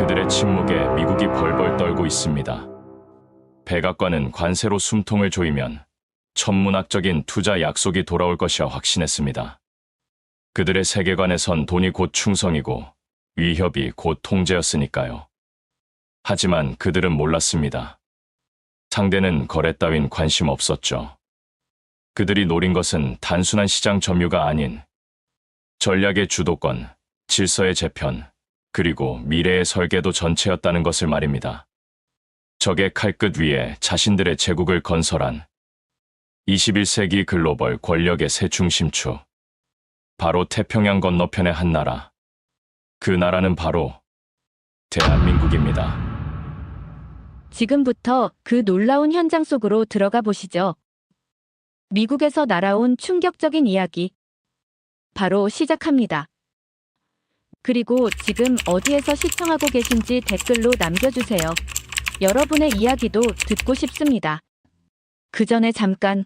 그들의 침묵에 미국이 벌벌 떨고 있습니다. 백악관은 관세로 숨통을 조이면 천문학적인 투자 약속이 돌아올 것이라 확신했습니다. 그들의 세계관에선 돈이 곧 충성이고 위협이 곧 통제였으니까요. 하지만 그들은 몰랐습니다. 상대는 거래 따윈 관심 없었죠. 그들이 노린 것은 단순한 시장 점유가 아닌 전략의 주도권, 질서의 재편, 그리고 미래의 설계도 전체였다는 것을 말입니다. 적의 칼끝 위에 자신들의 제국을 건설한 21세기 글로벌 권력의 새 중심축, 바로 태평양 건너편의 한 나라. 그 나라는 바로 대한민국입니다. 지금부터 그 놀라운 현장 속으로 들어가 보시죠. 미국에서 날아온 충격적인 이야기. 바로 시작합니다. 그리고 지금 어디에서 시청하고 계신지 댓글로 남겨주세요. 여러분의 이야기도 듣고 싶습니다. 그 전에 잠깐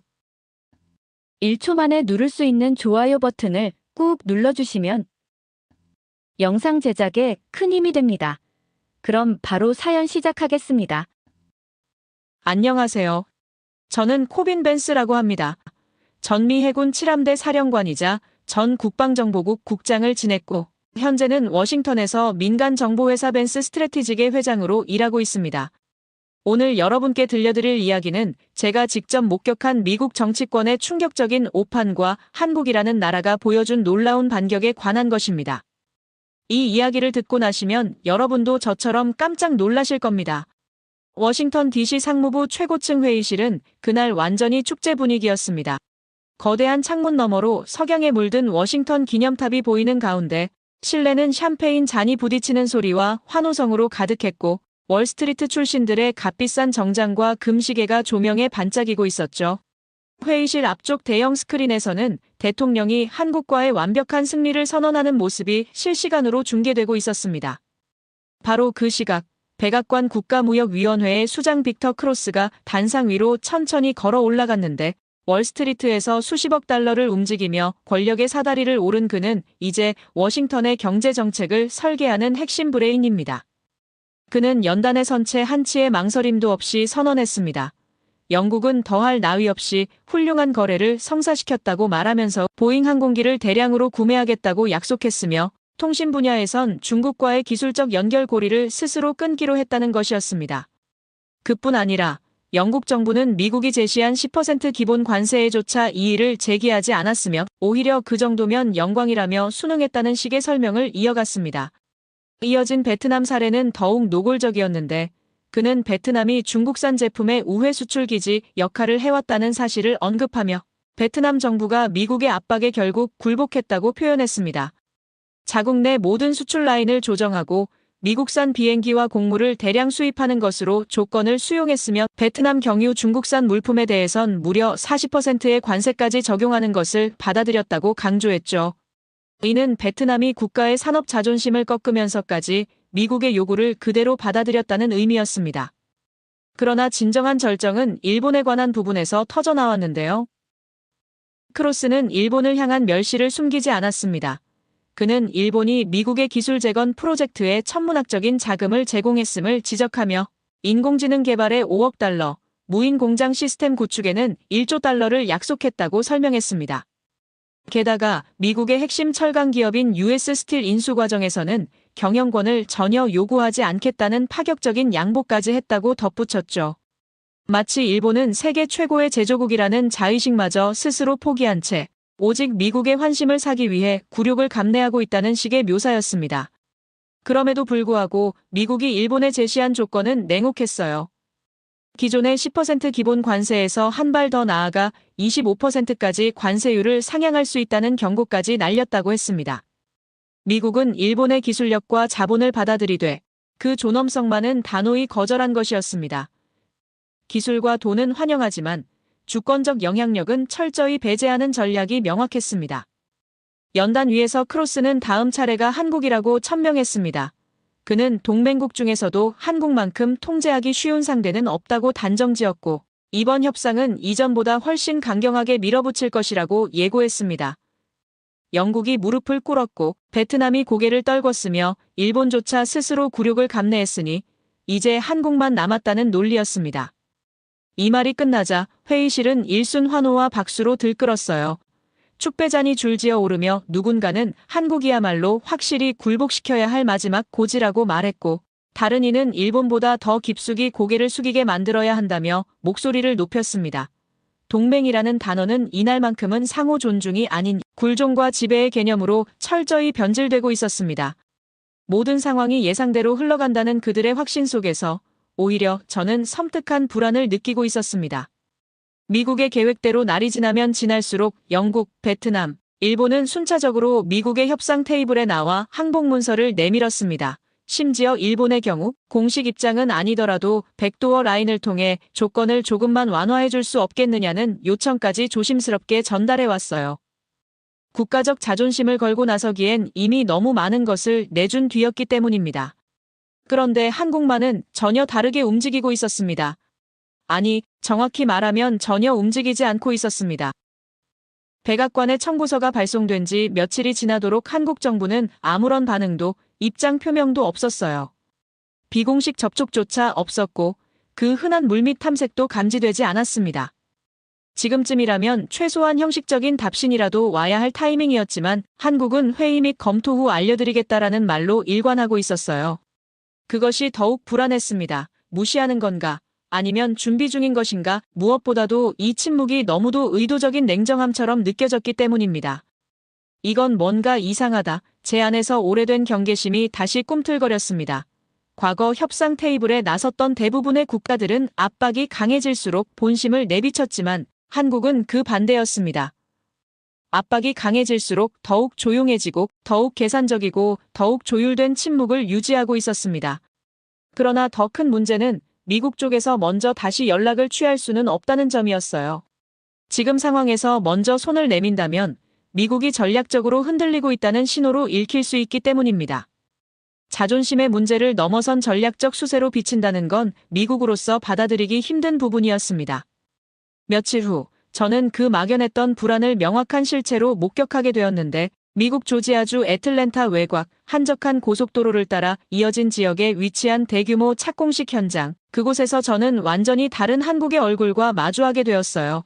1초 만에 누를 수 있는 좋아요 버튼을 꾹 눌러주시면 영상 제작에 큰 힘이 됩니다. 그럼 바로 사연 시작하겠습니다. 안녕하세요. 저는 코빈 벤스라고 합니다. 전미 해군 7함대 사령관이자 전 국방정보국 국장을 지냈고 현재는 워싱턴에서 민간 정보회사 벤스 스트래티직의 회장으로 일하고 있습니다. 오늘 여러분께 들려드릴 이야기는 제가 직접 목격한 미국 정치권의 충격적인 오판과 한국이라는 나라가 보여준 놀라운 반격에 관한 것입니다. 이 이야기를 듣고 나시면 여러분도 저처럼 깜짝 놀라실 겁니다. 워싱턴 DC 상무부 최고층 회의실은 그날 완전히 축제 분위기였습니다. 거대한 창문 너머로 석양에 물든 워싱턴 기념탑이 보이는 가운데 실내는 샴페인 잔이 부딪히는 소리와 환호성으로 가득했고 월스트리트 출신들의 값비싼 정장과 금시계가 조명에 반짝이고 있었죠. 회의실 앞쪽 대형 스크린에서는 대통령이 한국과의 완벽한 승리를 선언하는 모습이 실시간으로 중계되고 있었습니다. 바로 그 시각, 백악관 국가무역위원회의 수장 빅터 크로스가 단상 위로 천천히 걸어 올라갔는데 월스트리트에서 수십억 달러를 움직이며 권력의 사다리를 오른 그는 이제 워싱턴의 경제 정책을 설계하는 핵심 브레인입니다. 그는 연단에 선 채 한치의 망설임도 없이 선언했습니다. 영국은 더할 나위 없이 훌륭한 거래를 성사시켰다고 말하면서 보잉 항공기를 대량으로 구매하겠다고 약속했으며 통신 분야에선 중국과의 기술적 연결고리를 스스로 끊기로 했다는 것이었습니다. 그뿐 아니라 영국 정부는 미국이 제시한 10% 기본 관세에조차 이의를 제기하지 않았으며 오히려 그 정도면 영광이라며 순응했다는 식의 설명을 이어갔습니다. 이어진 베트남 사례는 더욱 노골적이었는데 그는 베트남이 중국산 제품의 우회 수출 기지 역할을 해왔다는 사실을 언급하며 베트남 정부가 미국의 압박에 결국 굴복했다고 표현했습니다. 자국 내 모든 수출 라인을 조정하고 미국산 비행기와 곡물을 대량 수입하는 것으로 조건을 수용했으며 베트남 경유 중국산 물품에 대해선 무려 40%의 관세까지 적용하는 것을 받아들였다고 강조했죠. 이는 베트남이 국가의 산업 자존심을 꺾으면서까지 미국의 요구를 그대로 받아들였다는 의미였습니다. 그러나 진정한 절정은 일본에 관한 부분에서 터져나왔는데요. 크로스는 일본을 향한 멸시를 숨기지 않았습니다. 그는 일본이 미국의 기술 재건 프로젝트에 천문학적인 자금을 제공했음을 지적하며 인공지능 개발에 5억 달러, 무인 공장 시스템 구축에는 1조 달러를 약속했다고 설명했습니다. 게다가 미국의 핵심 철강 기업인 US 스틸 인수 과정에서는 경영권을 전혀 요구하지 않겠다는 파격적인 양보까지 했다고 덧붙였죠. 마치 일본은 세계 최고의 제조국이라는 자의식마저 스스로 포기한 채 오직 미국의 환심을 사기 위해 굴욕을 감내하고 있다는 식의 묘사였습니다. 그럼에도 불구하고 미국이 일본에 제시한 조건은 냉혹했어요. 기존의 10% 기본 관세에서 한 발 더 나아가 25%까지 관세율을 상향할 수 있다는 경고까지 날렸다고 했습니다. 미국은 일본의 기술력과 자본을 받아들이되 그 존엄성만은 단호히 거절한 것이었습니다. 기술과 돈은 환영하지만 주권적 영향력은 철저히 배제하는 전략이 명확했습니다. 연단 위에서 크로스는 다음 차례가 한국이라고 천명했습니다. 그는 동맹국 중에서도 한국만큼 통제하기 쉬운 상대는 없다고 단정지었고 이번 협상은 이전보다 훨씬 강경하게 밀어붙일 것이라고 예고했습니다. 영국이 무릎을 꿇었고 베트남이 고개를 떨궜으며 일본조차 스스로 굴욕을 감내했으니 이제 한국만 남았다는 논리였습니다. 이 말이 끝나자 회의실은 일순 환호와 박수로 들끓었어요. 축배잔이 줄지어 오르며 누군가는 한국이야말로 확실히 굴복시켜야 할 마지막 고지라고 말했고, 다른 이는 일본보다 더 깊숙이 고개를 숙이게 만들어야 한다며 목소리를 높였습니다. 동맹이라는 단어는 이날만큼은 상호 존중이 아닌 굴종과 지배의 개념으로 철저히 변질되고 있었습니다. 모든 상황이 예상대로 흘러간다는 그들의 확신 속에서 오히려 저는 섬뜩한 불안을 느끼고 있었습니다. 미국의 계획대로 날이 지나면 지날수록 영국, 베트남, 일본은 순차적으로 미국의 협상 테이블에 나와 항복 문서를 내밀었습니다. 심지어 일본의 경우 공식 입장은 아니더라도 백도어 라인을 통해 조건을 조금만 완화해 줄 수 없겠느냐는 요청까지 조심스럽게 전달해 왔어요. 국가적 자존심을 걸고 나서기엔 이미 너무 많은 것을 내준 뒤였기 때문입니다. 그런데 한국만은 전혀 다르게 움직이고 있었습니다. 아니, 정확히 말하면 전혀 움직이지 않고 있었습니다. 백악관의 청구서가 발송된 지 며칠이 지나도록 한국 정부는 아무런 반응도 입장 표명도 없었어요. 비공식 접촉조차 없었고 그 흔한 물밑 탐색도 감지되지 않았습니다. 지금쯤이라면 최소한 형식적인 답신이라도 와야 할 타이밍이었지만 한국은 회의 및 검토 후 알려드리겠다라는 말로 일관하고 있었어요. 그것이 더욱 불안했습니다. 무시하는 건가? 아니면 준비 중인 것인가? 무엇보다도 이 침묵이 너무도 의도적인 냉정함처럼 느껴졌기 때문입니다. 이건 뭔가 이상하다. 제 안에서 오래된 경계심이 다시 꿈틀거렸습니다. 과거 협상 테이블에 나섰던 대부분의 국가들은 압박이 강해질수록 본심을 내비쳤지만 한국은 그 반대였습니다. 압박이 강해질수록 더욱 조용해지고 더욱 계산적이고 더욱 조율된 침묵을 유지하고 있었습니다. 그러나 더 큰 문제는 미국 쪽에서 먼저 다시 연락을 취할 수는 없다는 점이었어요. 지금 상황에서 먼저 손을 내민다면 미국이 전략적으로 흔들리고 있다는 신호로 읽힐 수 있기 때문입니다. 자존심의 문제를 넘어선 전략적 수세로 비친다는 건 미국으로서 받아들이기 힘든 부분이었습니다. 며칠 후 저는 그 막연했던 불안을 명확한 실체로 목격하게 되었는데 미국 조지아주 애틀랜타 외곽 한적한 고속도로를 따라 이어진 지역에 위치한 대규모 착공식 현장, 그곳에서 저는 완전히 다른 한국의 얼굴과 마주하게 되었어요.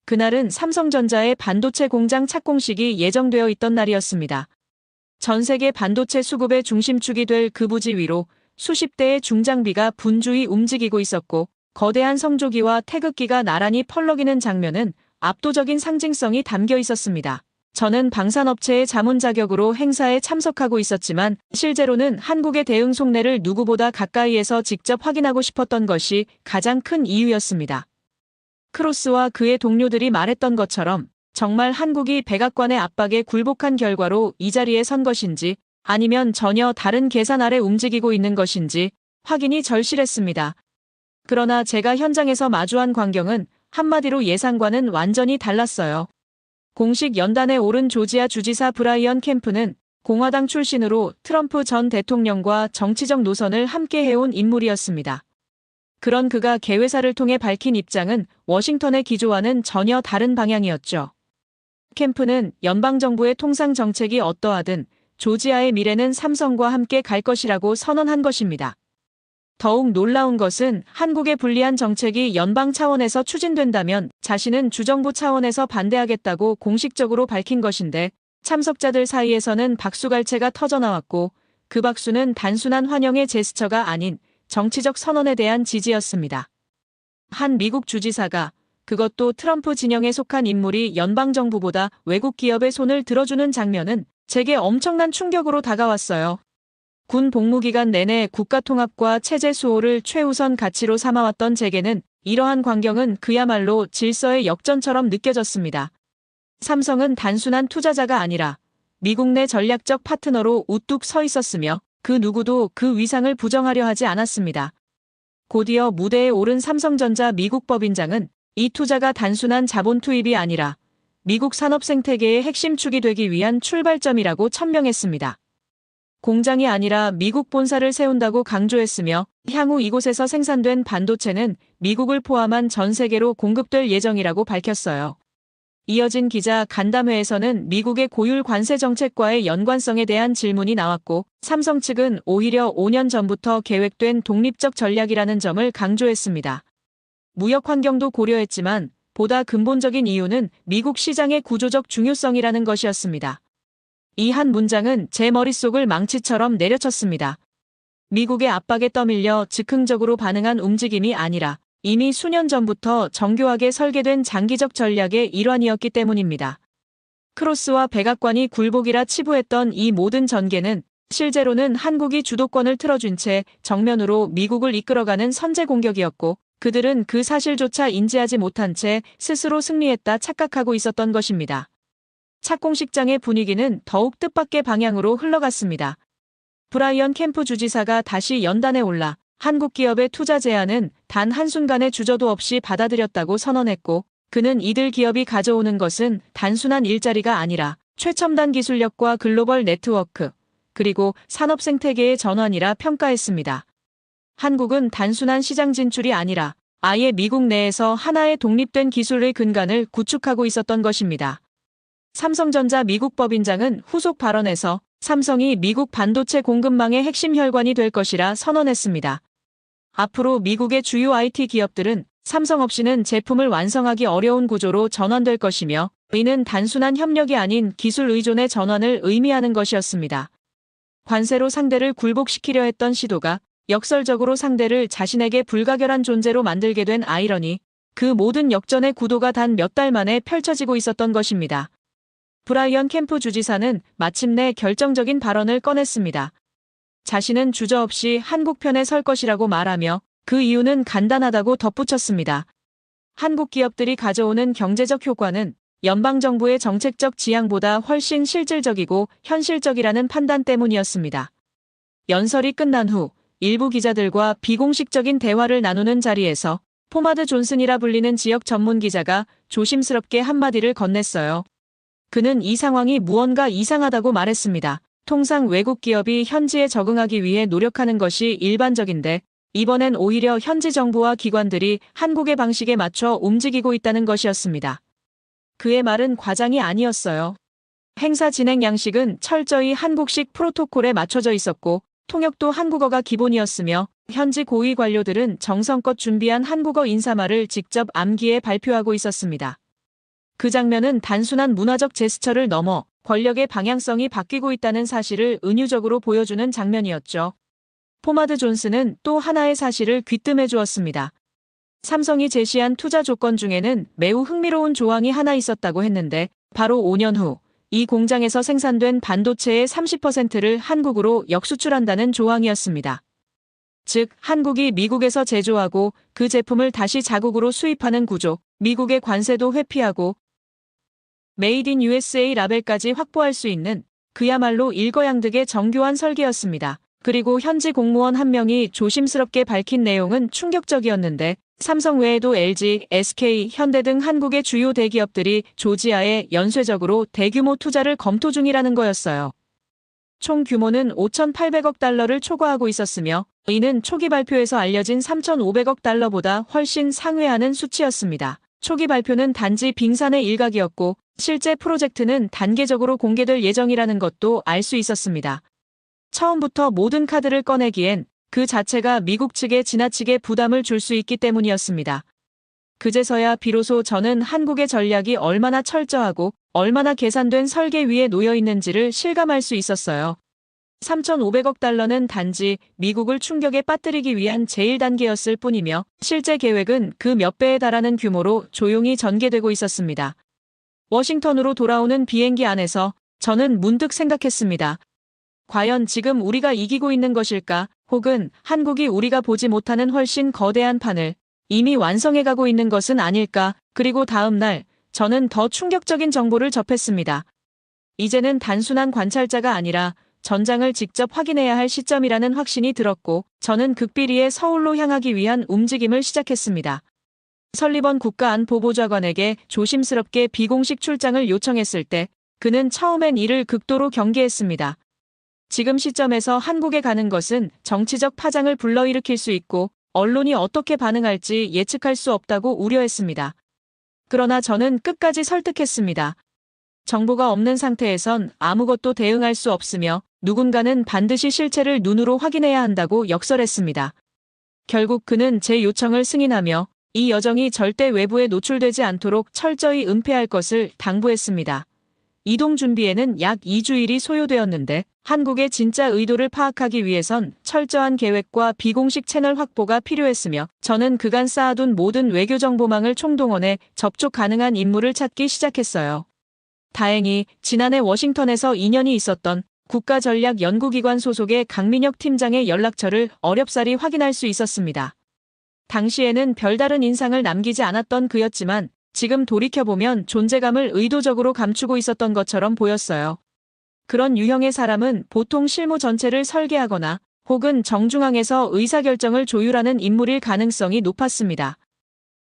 그날은 삼성전자의 반도체 공장 착공식이 예정되어 있던 날이었습니다. 전 세계 반도체 수급의 중심축이 될 그 부지 위로 수십 대의 중장비가 분주히 움직이고 있었고 거대한 성조기와 태극기가 나란히 펄럭이는 장면은 압도적인 상징성이 담겨 있었습니다. 저는 방산업체의 자문 자격으로 행사에 참석하고 있었지만 실제로는 한국의 대응 속내를 누구보다 가까이에서 직접 확인하고 싶었던 것이 가장 큰 이유였습니다. 크로스와 그의 동료들이 말했던 것처럼 정말 한국이 백악관의 압박에 굴복한 결과로 이 자리에 선 것인지 아니면 전혀 다른 계산 아래 움직이고 있는 것인지 확인이 절실했습니다. 그러나 제가 현장에서 마주한 광경은 한마디로 예상과는 완전히 달랐어요. 공식 연단에 오른 조지아 주지사 브라이언 캠프는 공화당 출신으로 트럼프 전 대통령과 정치적 노선을 함께 해온 인물이었습니다. 그런 그가 개회사를 통해 밝힌 입장은 워싱턴의 기조와는 전혀 다른 방향이었죠. 캠프는 연방정부의 통상 정책이 어떠하든 조지아의 미래는 삼성과 함께 갈 것이라고 선언한 것입니다. 더욱 놀라운 것은 한국에 불리한 정책이 연방 차원에서 추진된다면 자신은 주정부 차원에서 반대하겠다고 공식적으로 밝힌 것인데 참석자들 사이에서는 박수갈채가 터져나왔고 그 박수는 단순한 환영의 제스처가 아닌 정치적 선언에 대한 지지였습니다. 한 미국 주지사가 그것도 트럼프 진영에 속한 인물이 연방정부보다 외국 기업의 손을 들어주는 장면은 제게 엄청난 충격으로 다가왔어요. 군 복무기간 내내 국가통합과 체제 수호를 최우선 가치로 삼아왔던 제게는 이러한 광경은 그야말로 질서의 역전처럼 느껴졌습니다. 삼성은 단순한 투자자가 아니라 미국 내 전략적 파트너로 우뚝 서 있었으며 그 누구도 그 위상을 부정하려 하지 않았습니다. 곧이어 무대에 오른 삼성전자 미국 법인장은 이 투자가 단순한 자본 투입이 아니라 미국 산업 생태계의 핵심 축이 되기 위한 출발점이라고 천명했습니다. 공장이 아니라 미국 본사를 세운다고 강조했으며 향후 이곳에서 생산된 반도체는 미국을 포함한 전 세계로 공급될 예정이라고 밝혔어요. 이어진 기자 간담회에서는 미국의 고율 관세 정책과의 연관성에 대한 질문이 나왔고, 삼성 측은 오히려 5년 전부터 계획된 독립적 전략이라는 점을 강조했습니다. 무역 환경도 고려했지만 보다 근본적인 이유는 미국 시장의 구조적 중요성이라는 것이었습니다. 이 한 문장은 제 머릿속을 망치처럼 내려쳤습니다. 미국의 압박에 떠밀려 즉흥적으로 반응한 움직임이 아니라 이미 수년 전부터 정교하게 설계된 장기적 전략의 일환이었기 때문입니다. 크로스와 백악관이 굴복이라 치부했던 이 모든 전개는 실제로는 한국이 주도권을 틀어준 채 정면으로 미국을 이끌어가는 선제 공격이었고, 그들은 그 사실조차 인지하지 못한 채 스스로 승리했다 착각하고 있었던 것입니다. 착공식장의 분위기는 더욱 뜻밖의 방향으로 흘러갔습니다. 브라이언 캠프 주지사가 다시 연단에 올라 한국 기업의 투자 제안은 단 한순간의 주저도 없이 받아들였다고 선언했고, 그는 이들 기업이 가져오는 것은 단순한 일자리가 아니라 최첨단 기술력과 글로벌 네트워크, 그리고 산업 생태계의 전환이라 평가했습니다. 한국은 단순한 시장 진출이 아니라 아예 미국 내에서 하나의 독립된 기술의 근간을 구축하고 있었던 것입니다. 삼성전자 미국 법인장은 후속 발언에서 삼성이 미국 반도체 공급망의 핵심 혈관이 될 것이라 선언했습니다. 앞으로 미국의 주요 IT 기업들은 삼성 없이는 제품을 완성하기 어려운 구조로 전환될 것이며, 이는 단순한 협력이 아닌 기술 의존의 전환을 의미하는 것이었습니다. 관세로 상대를 굴복시키려 했던 시도가 역설적으로 상대를 자신에게 불가결한 존재로 만들게 된 아이러니, 그 모든 역전의 구도가 단 몇 달 만에 펼쳐지고 있었던 것입니다. 브라이언 캠프 주지사는 마침내 결정적인 발언을 꺼냈습니다. 자신은 주저없이 한국 편에 설 것이라고 말하며 그 이유는 간단하다고 덧붙였습니다. 한국 기업들이 가져오는 경제적 효과는 연방정부의 정책적 지향보다 훨씬 실질적이고 현실적이라는 판단 때문이었습니다. 연설이 끝난 후 일부 기자들과 비공식적인 대화를 나누는 자리에서 포마드 존슨이라 불리는 지역 전문 기자가 조심스럽게 한마디를 건넸어요. 그는 이 상황이 무언가 이상하다고 말했습니다. 통상 외국 기업이 현지에 적응하기 위해 노력하는 것이 일반적인데, 이번엔 오히려 현지 정부와 기관들이 한국의 방식에 맞춰 움직이고 있다는 것이었습니다. 그의 말은 과장이 아니었어요. 행사 진행 양식은 철저히 한국식 프로토콜에 맞춰져 있었고, 통역도 한국어가 기본이었으며, 현지 고위 관료들은 정성껏 준비한 한국어 인사말을 직접 암기해 발표하고 있었습니다. 그 장면은 단순한 문화적 제스처를 넘어 권력의 방향성이 바뀌고 있다는 사실을 은유적으로 보여주는 장면이었죠. 포마드 존슨은 또 하나의 사실을 귀뜸해 주었습니다. 삼성이 제시한 투자 조건 중에는 매우 흥미로운 조항이 하나 있었다고 했는데, 바로 5년 후 이 공장에서 생산된 반도체의 30%를 한국으로 역수출한다는 조항이었습니다. 즉, 한국이 미국에서 제조하고 그 제품을 다시 자국으로 수입하는 구조, 미국의 관세도 회피하고 메이드 인 USA 라벨까지 확보할 수 있는 그야말로 일거양득의 정교한 설계였습니다. 그리고 현지 공무원 한 명이 조심스럽게 밝힌 내용은 충격적이었는데, 삼성 외에도 LG, SK, 현대 등 한국의 주요 대기업들이 조지아에 연쇄적으로 대규모 투자를 검토 중이라는 거였어요. 총 규모는 5,800억 달러를 초과하고 있었으며, 이는 초기 발표에서 알려진 3,500억 달러보다 훨씬 상회하는 수치였습니다. 초기 발표는 단지 빙산의 일각이었고, 실제 프로젝트는 단계적으로 공개될 예정이라는 것도 알 수 있었습니다. 처음부터 모든 카드를 꺼내기엔 그 자체가 미국 측에 지나치게 부담을 줄 수 있기 때문이었습니다. 그제서야 비로소 저는 한국의 전략이 얼마나 철저하고 얼마나 계산된 설계 위에 놓여 있는지를 실감할 수 있었어요. 3,500억 달러는 단지 미국을 충격에 빠뜨리기 위한 제1단계였을 뿐이며, 실제 계획은 그 몇 배에 달하는 규모로 조용히 전개되고 있었습니다. 워싱턴으로 돌아오는 비행기 안에서 저는 문득 생각했습니다. 과연 지금 우리가 이기고 있는 것일까? 혹은 한국이 우리가 보지 못하는 훨씬 거대한 판을 이미 완성해가고 있는 것은 아닐까? 그리고 다음 날 저는 더 충격적인 정보를 접했습니다. 이제는 단순한 관찰자가 아니라 전장을 직접 확인해야 할 시점이라는 확신이 들었고, 저는 극비리에 서울로 향하기 위한 움직임을 시작했습니다. 설리번 국가안보보좌관에게 조심스럽게 비공식 출장을 요청했을 때 그는 처음엔 이를 극도로 경계했습니다. 지금 시점에서 한국에 가는 것은 정치적 파장을 불러일으킬 수 있고, 언론이 어떻게 반응할지 예측할 수 없다고 우려했습니다. 그러나 저는 끝까지 설득했습니다. 정보가 없는 상태에선 아무것도 대응할 수 없으며 누군가는 반드시 실체를 눈으로 확인해야 한다고 역설했습니다. 결국 그는 제 요청을 승인하며 이 여정이 절대 외부에 노출되지 않도록 철저히 은폐할 것을 당부했습니다. 이동 준비에는 약 2주일이 소요되었는데 한국의 진짜 의도를 파악하기 위해선 철저한 계획과 비공식 채널 확보가 필요했으며 저는 그간 쌓아둔 모든 외교 정보망을 총동원해 접촉 가능한 인물을 찾기 시작했어요. 다행히 지난해 워싱턴에서 인연이 있었던 국가전략연구기관 소속의 강민혁 팀장의 연락처를 어렵사리 확인할 수 있었습니다. 당시에는 별다른 인상을 남기지 않았던 그였지만 지금 돌이켜보면 존재감을 의도적으로 감추고 있었던 것처럼 보였어요. 그런 유형의 사람은 보통 실무 전체를 설계하거나 혹은 정중앙에서 의사결정을 조율하는 인물일 가능성이 높았습니다.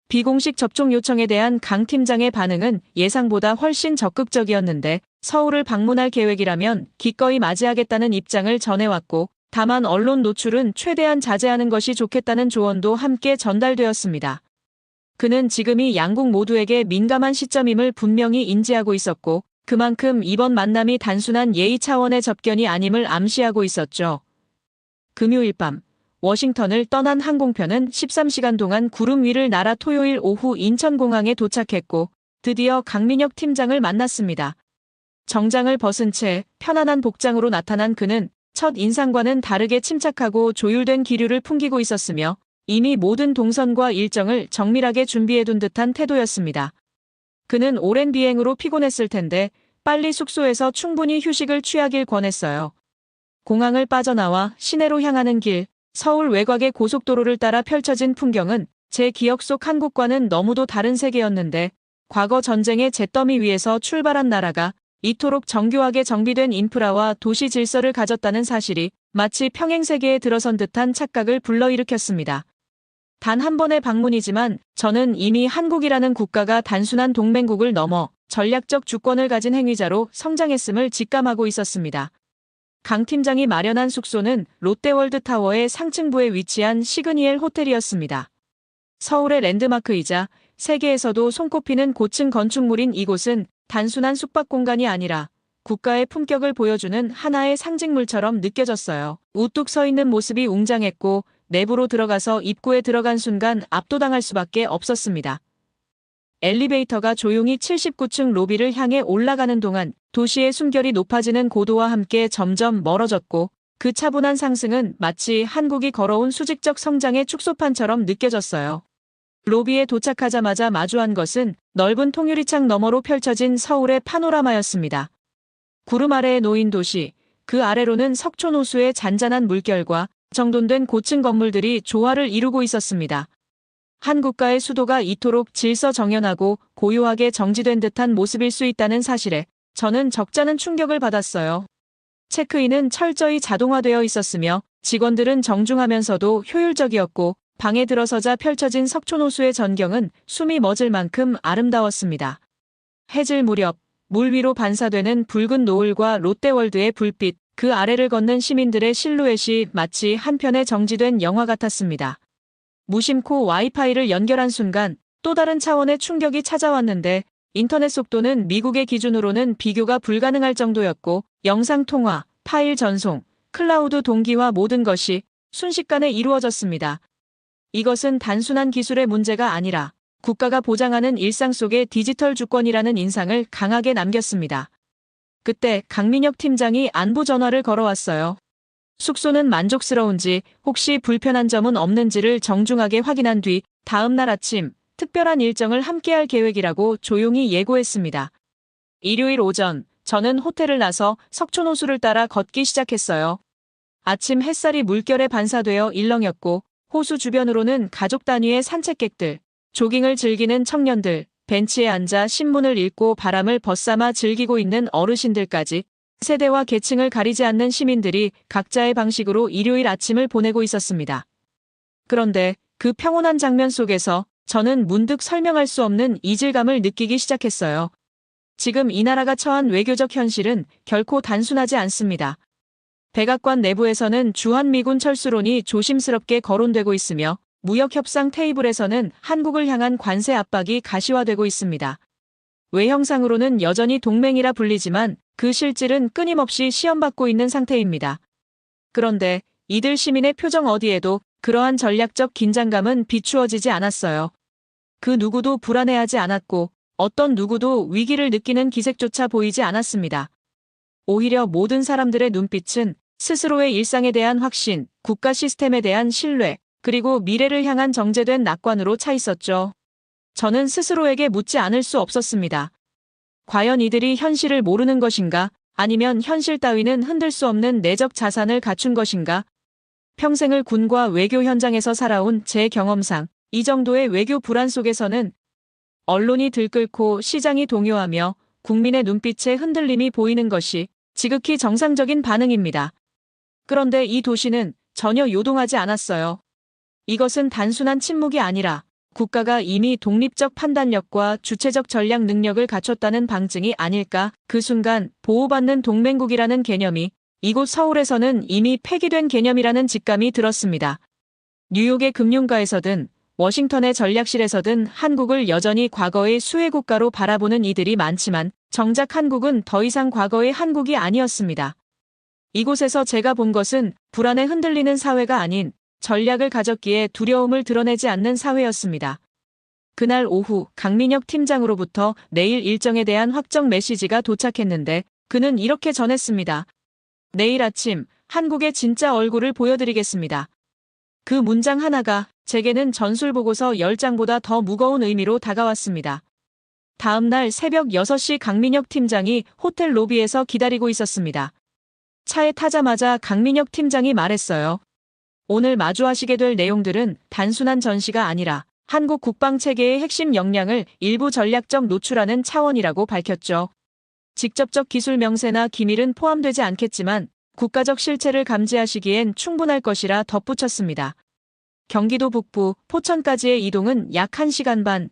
비공식 접촉 요청에 대한 강 팀장의 반응은 예상보다 훨씬 적극적이었는데 서울을 방문할 계획이라면 기꺼이 맞이하겠다는 입장을 전해왔고 다만 언론 노출은 최대한 자제하는 것이 좋겠다는 조언도 함께 전달되었습니다. 그는 지금이 양국 모두에게 민감한 시점임을 분명히 인지하고 있었고 그만큼 이번 만남이 단순한 예의 차원의 접견이 아님을 암시하고 있었죠. 금요일 밤 워싱턴을 떠난 항공편은 13시간 동안 구름 위를 날아 토요일 오후 인천공항에 도착했고 드디어 강민혁 팀장을 만났습니다. 정장을 벗은 채 편안한 복장으로 나타난 그는 첫 인상과는 다르게 침착하고 조율된 기류를 풍기고 있었으며 이미 모든 동선과 일정을 정밀하게 준비해둔 듯한 태도였습니다. 그는 오랜 비행으로 피곤했을 텐데 빨리 숙소에서 충분히 휴식을 취하길 권했어요. 공항을 빠져나와 시내로 향하는 길, 서울 외곽의 고속도로를 따라 펼쳐진 풍경은 제 기억 속 한국과는 너무도 다른 세계였는데 과거 전쟁의 잿더미 위에서 출발한 나라가 이토록 정교하게 정비된 인프라와 도시 질서를 가졌다는 사실이 마치 평행세계에 들어선 듯한 착각을 불러일으켰습니다. 단 한 번의 방문이지만 저는 이미 한국이라는 국가가 단순한 동맹국을 넘어 전략적 주권을 가진 행위자로 성장했음을 직감하고 있었습니다. 강 팀장이 마련한 숙소는 롯데월드타워의 상층부에 위치한 시그니엘 호텔이었습니다. 서울의 랜드마크이자 세계에서도 손꼽히는 고층 건축물인 이곳은 단순한 숙박 공간이 아니라 국가의 품격을 보여주는 하나의 상징물처럼 느껴졌어요. 우뚝 서 있는 모습이 웅장했고 내부로 들어가서 입구에 들어간 순간 압도당할 수밖에 없었습니다. 엘리베이터가 조용히 79층 로비를 향해 올라가는 동안 도시의 숨결이 높아지는 고도와 함께 점점 멀어졌고 그 차분한 상승은 마치 한국이 걸어온 수직적 성장의 축소판처럼 느껴졌어요. 로비에 도착하자마자 마주한 것은 넓은 통유리창 너머로 펼쳐진 서울의 파노라마였습니다. 구름 아래에 놓인 도시, 그 아래로는 석촌호수의 잔잔한 물결과 정돈된 고층 건물들이 조화를 이루고 있었습니다. 한 국가의 수도가 이토록 질서정연하고 고요하게 정지된 듯한 모습일 수 있다는 사실에 저는 적잖은 충격을 받았어요. 체크인은 철저히 자동화되어 있었으며 직원들은 정중하면서도 효율적이었고 방에 들어서자 펼쳐진 석촌호수의 전경은 숨이 멎을 만큼 아름다웠습니다. 해질 무렵 물 위로 반사되는 붉은 노을과 롯데월드의 불빛, 그 아래를 걷는 시민들의 실루엣이 마치 한 편의 정지된 영화 같았습니다. 무심코 와이파이를 연결한 순간 또 다른 차원의 충격이 찾아왔는데 인터넷 속도는 미국의 기준으로는 비교가 불가능할 정도였고 영상통화, 파일 전송, 클라우드 동기화 모든 것이 순식간에 이루어졌습니다. 이것은 단순한 기술의 문제가 아니라 국가가 보장하는 일상 속의 디지털 주권이라는 인상을 강하게 남겼습니다. 그때 강민혁 팀장이 안부 전화를 걸어왔어요. 숙소는 만족스러운지 혹시 불편한 점은 없는지를 정중하게 확인한 뒤 다음 날 아침 특별한 일정을 함께할 계획이라고 조용히 예고했습니다. 일요일 오전 저는 호텔을 나서 석촌호수를 따라 걷기 시작했어요. 아침 햇살이 물결에 반사되어 일렁였고 호수 주변으로는 가족 단위의 산책객들, 조깅을 즐기는 청년들, 벤치에 앉아 신문을 읽고 바람을 벗삼아 즐기고 있는 어르신들까지 세대와 계층을 가리지 않는 시민들이 각자의 방식으로 일요일 아침을 보내고 있었습니다. 그런데 그 평온한 장면 속에서 저는 문득 설명할 수 없는 이질감을 느끼기 시작했어요. 지금 이 나라가 처한 외교적 현실은 결코 단순하지 않습니다. 백악관 내부에서는 주한미군 철수론이 조심스럽게 거론되고 있으며 무역협상 테이블에서는 한국을 향한 관세 압박이 가시화되고 있습니다. 외형상으로는 여전히 동맹이라 불리지만 그 실질은 끊임없이 시험받고 있는 상태입니다. 그런데 이들 시민의 표정 어디에도 그러한 전략적 긴장감은 비추어지지 않았어요. 그 누구도 불안해하지 않았고 어떤 누구도 위기를 느끼는 기색조차 보이지 않았습니다. 오히려 모든 사람들의 눈빛은 스스로의 일상에 대한 확신, 국가 시스템에 대한 신뢰, 그리고 미래를 향한 정제된 낙관으로 차 있었죠. 저는 스스로에게 묻지 않을 수 없었습니다. 과연 이들이 현실을 모르는 것인가? 아니면 현실 따위는 흔들 수 없는 내적 자산을 갖춘 것인가? 평생을 군과 외교 현장에서 살아온 제 경험상 이 정도의 외교 불안 속에서는 언론이 들끓고 시장이 동요하며 국민의 눈빛에 흔들림이 보이는 것이 지극히 정상적인 반응입니다. 그런데 이 도시는 전혀 요동하지 않았어요. 이것은 단순한 침묵이 아니라 국가가 이미 독립적 판단력과 주체적 전략 능력을 갖췄다는 방증이 아닐까. 그 순간 보호받는 동맹국이라는 개념이 이곳 서울에서는 이미 폐기된 개념이라는 직감이 들었습니다. 뉴욕의 금융가에서든 워싱턴의 전략실에서든 한국을 여전히 과거의 수혜국가로 바라보는 이들이 많지만 정작 한국은 더 이상 과거의 한국이 아니었습니다. 이곳에서 제가 본 것은 불안에 흔들리는 사회가 아닌 전략을 가졌기에 두려움을 드러내지 않는 사회였습니다. 그날 오후 강민혁 팀장으로부터 내일 일정에 대한 확정 메시지가 도착했는데 그는 이렇게 전했습니다. 내일 아침 한국의 진짜 얼굴을 보여드리겠습니다. 그 문장 하나가 제게는 전술보고서 10장보다 더 무거운 의미로 다가왔습니다. 다음 날 새벽 6시 강민혁 팀장이 호텔 로비에서 기다리고 있었습니다. 차에 타자마자 강민혁 팀장이 말했어요. 오늘 마주하시게 될 내용들은 단순한 전시가 아니라 한국 국방체계의 핵심 역량을 일부 전략적 노출하는 차원이라고 밝혔죠. 직접적 기술 명세나 기밀은 포함되지 않겠지만 국가적 실체를 감지하시기엔 충분할 것이라 덧붙였습니다. 경기도 북부 포천까지의 이동은 약 1시간 반.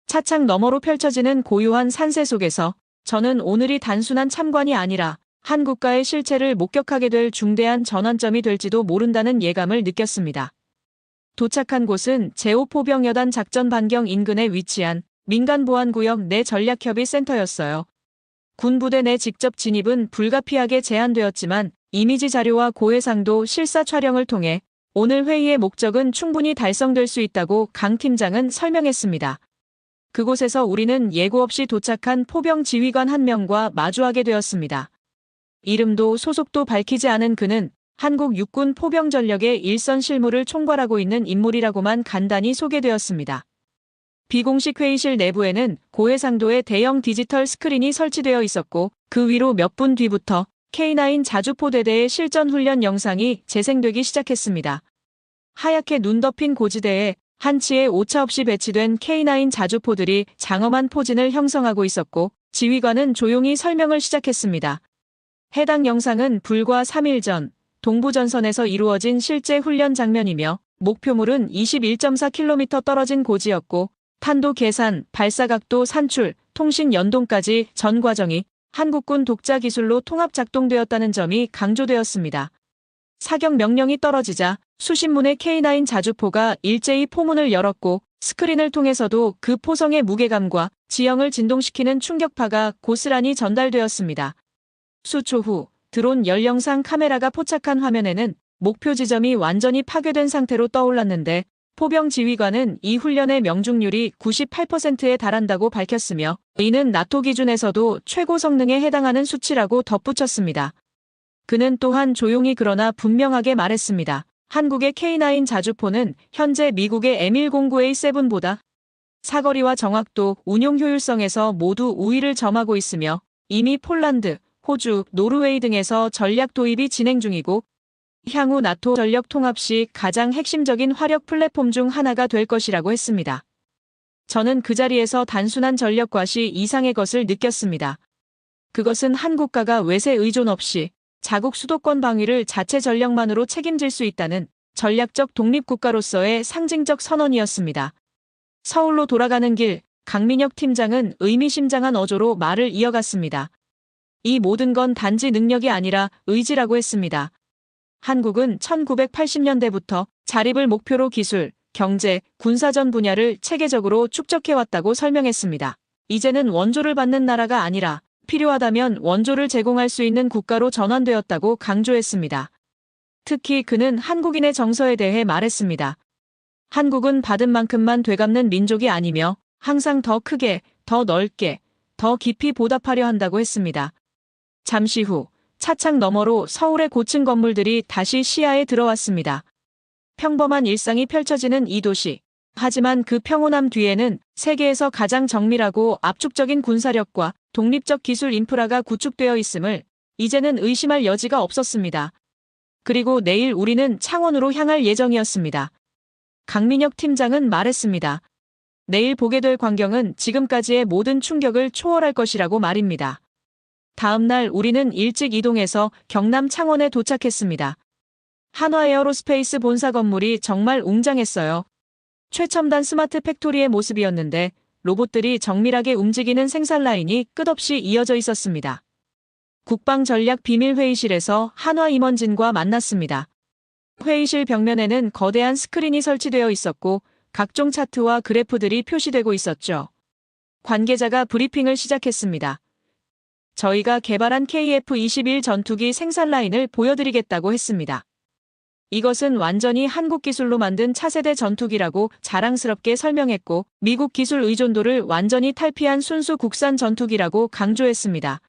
차창 너머로 펼쳐지는 고요한 산세 속에서 저는 오늘이 단순한 참관이 아니라 한 국가의 실체를 목격하게 될 중대한 전환점이 될지도 모른다는 예감을 느꼈습니다. 도착한 곳은 제5포병여단 작전 반경 인근에 위치한 민간보안구역 내 전략협의센터였어요. 군부대 내 직접 진입은 불가피하게 제한되었지만 이미지 자료와 고해상도 실사 촬영을 통해 오늘 회의의 목적은 충분히 달성될 수 있다고 강 팀장은 설명했습니다. 그곳에서 우리는 예고 없이 도착한 포병 지휘관 한 명과 마주하게 되었습니다. 이름도 소속도 밝히지 않은 그는 한국 육군 포병 전력의 일선 실무를 총괄하고 있는 인물이라고만 간단히 소개되었습니다. 비공식 회의실 내부에는 고해상도의 대형 디지털 스크린이 설치되어 있었고 그 위로 몇 분 뒤부터 K9 자주포대대의 실전 훈련 영상이 재생되기 시작했습니다. 하얗게 눈 덮인 고지대에 한치의 오차 없이 배치된 K9 자주포들이 장엄한 포진을 형성하고 있었고 지휘관은 조용히 설명을 시작했습니다. 해당 영상은 불과 3일 전 동부전선에서 이루어진 실제 훈련 장면이며 목표물은 21.4km 떨어진 고지였고 탄도 계산, 발사각도 산출, 통신 연동까지 전 과정이 한국군 독자 기술로 통합 작동되었다는 점이 강조되었습니다. 사격 명령이 떨어지자 수십 문의 K9 자주포가 일제히 포문을 열었고 스크린을 통해서도 그 포성의 무게감과 지형을 진동시키는 충격파가 고스란히 전달되었습니다. 수초 후 드론 열영상 카메라가 포착한 화면에는 목표 지점이 완전히 파괴된 상태로 떠올랐는데 포병 지휘관은 이 훈련의 명중률이 98%에 달한다고 밝혔으며 이는 나토 기준에서도 최고 성능에 해당하는 수치라고 덧붙였습니다. 그는 또한 조용히 그러나 분명하게 말했습니다. 한국의 K9 자주포는 현재 미국의 M109A7보다 사거리와 정확도, 운용 효율성에서 모두 우위를 점하고 있으며 이미 폴란드, 호주, 노르웨이 등에서 전략 도입이 진행 중이고 향후 나토 전력 통합 시 가장 핵심적인 화력 플랫폼 중 하나가 될 것이라고 했습니다. 저는 그 자리에서 단순한 전력 과시 이상의 것을 느꼈습니다. 그것은 한 국가가 외세 의존 없이 자국 수도권 방위를 자체 전력만으로 책임질 수 있다는 전략적 독립국가로서의 상징적 선언이었습니다. 서울로 돌아가는 길, 강민혁 팀장은 의미심장한 어조로 말을 이어갔습니다. 이 모든 건 단지 능력이 아니라 의지라고 했습니다. 한국은 1980년대부터 자립을 목표로 기술, 경제, 군사전 분야를 체계적으로 축적해왔다고 설명했습니다. 이제는 원조를 받는 나라가 아니라 필요하다면 원조를 제공할 수 있는 국가로 전환되었다고 강조했습니다. 특히 그는 한국인의 정서에 대해 말했습니다. 한국은 받은 만큼만 되갚는 민족이 아니며 항상 더 크게, 더 넓게, 더 깊이 보답하려 한다고 했습니다. 잠시 후 차창 너머로 서울의 고층 건물들이 다시 시야에 들어왔습니다. 평범한 일상이 펼쳐지는 이 도시. 하지만 그 평온함 뒤에는 세계에서 가장 정밀하고 압축적인 군사력과 독립적 기술 인프라가 구축되어 있음을 이제는 의심할 여지가 없었습니다. 그리고 내일 우리는 창원으로 향할 예정이었습니다. 강민혁 팀장은 말했습니다. 내일 보게 될 광경은 지금까지의 모든 충격을 초월할 것이라고 말입니다. 다음 날 우리는 일찍 이동해서 경남 창원에 도착했습니다. 한화에어로스페이스 본사 건물이 정말 웅장했어요. 최첨단 스마트 팩토리의 모습이었는데 로봇들이 정밀하게 움직이는 생산 라인이 끝없이 이어져 있었습니다. 국방전략비밀회의실에서 한화 임원진과 만났습니다. 회의실 벽면에는 거대한 스크린이 설치되어 있었고 각종 차트와 그래프들이 표시되고 있었죠. 관계자가 브리핑을 시작했습니다. 저희가 개발한 KF-21 전투기 생산 라인을 보여드리겠다고 했습니다. 이것은 완전히 한국 기술로 만든 차세대 전투기라고 자랑스럽게 설명했고 미국 기술 의존도를 완전히 탈피한 순수 국산 전투기라고 강조했습니다.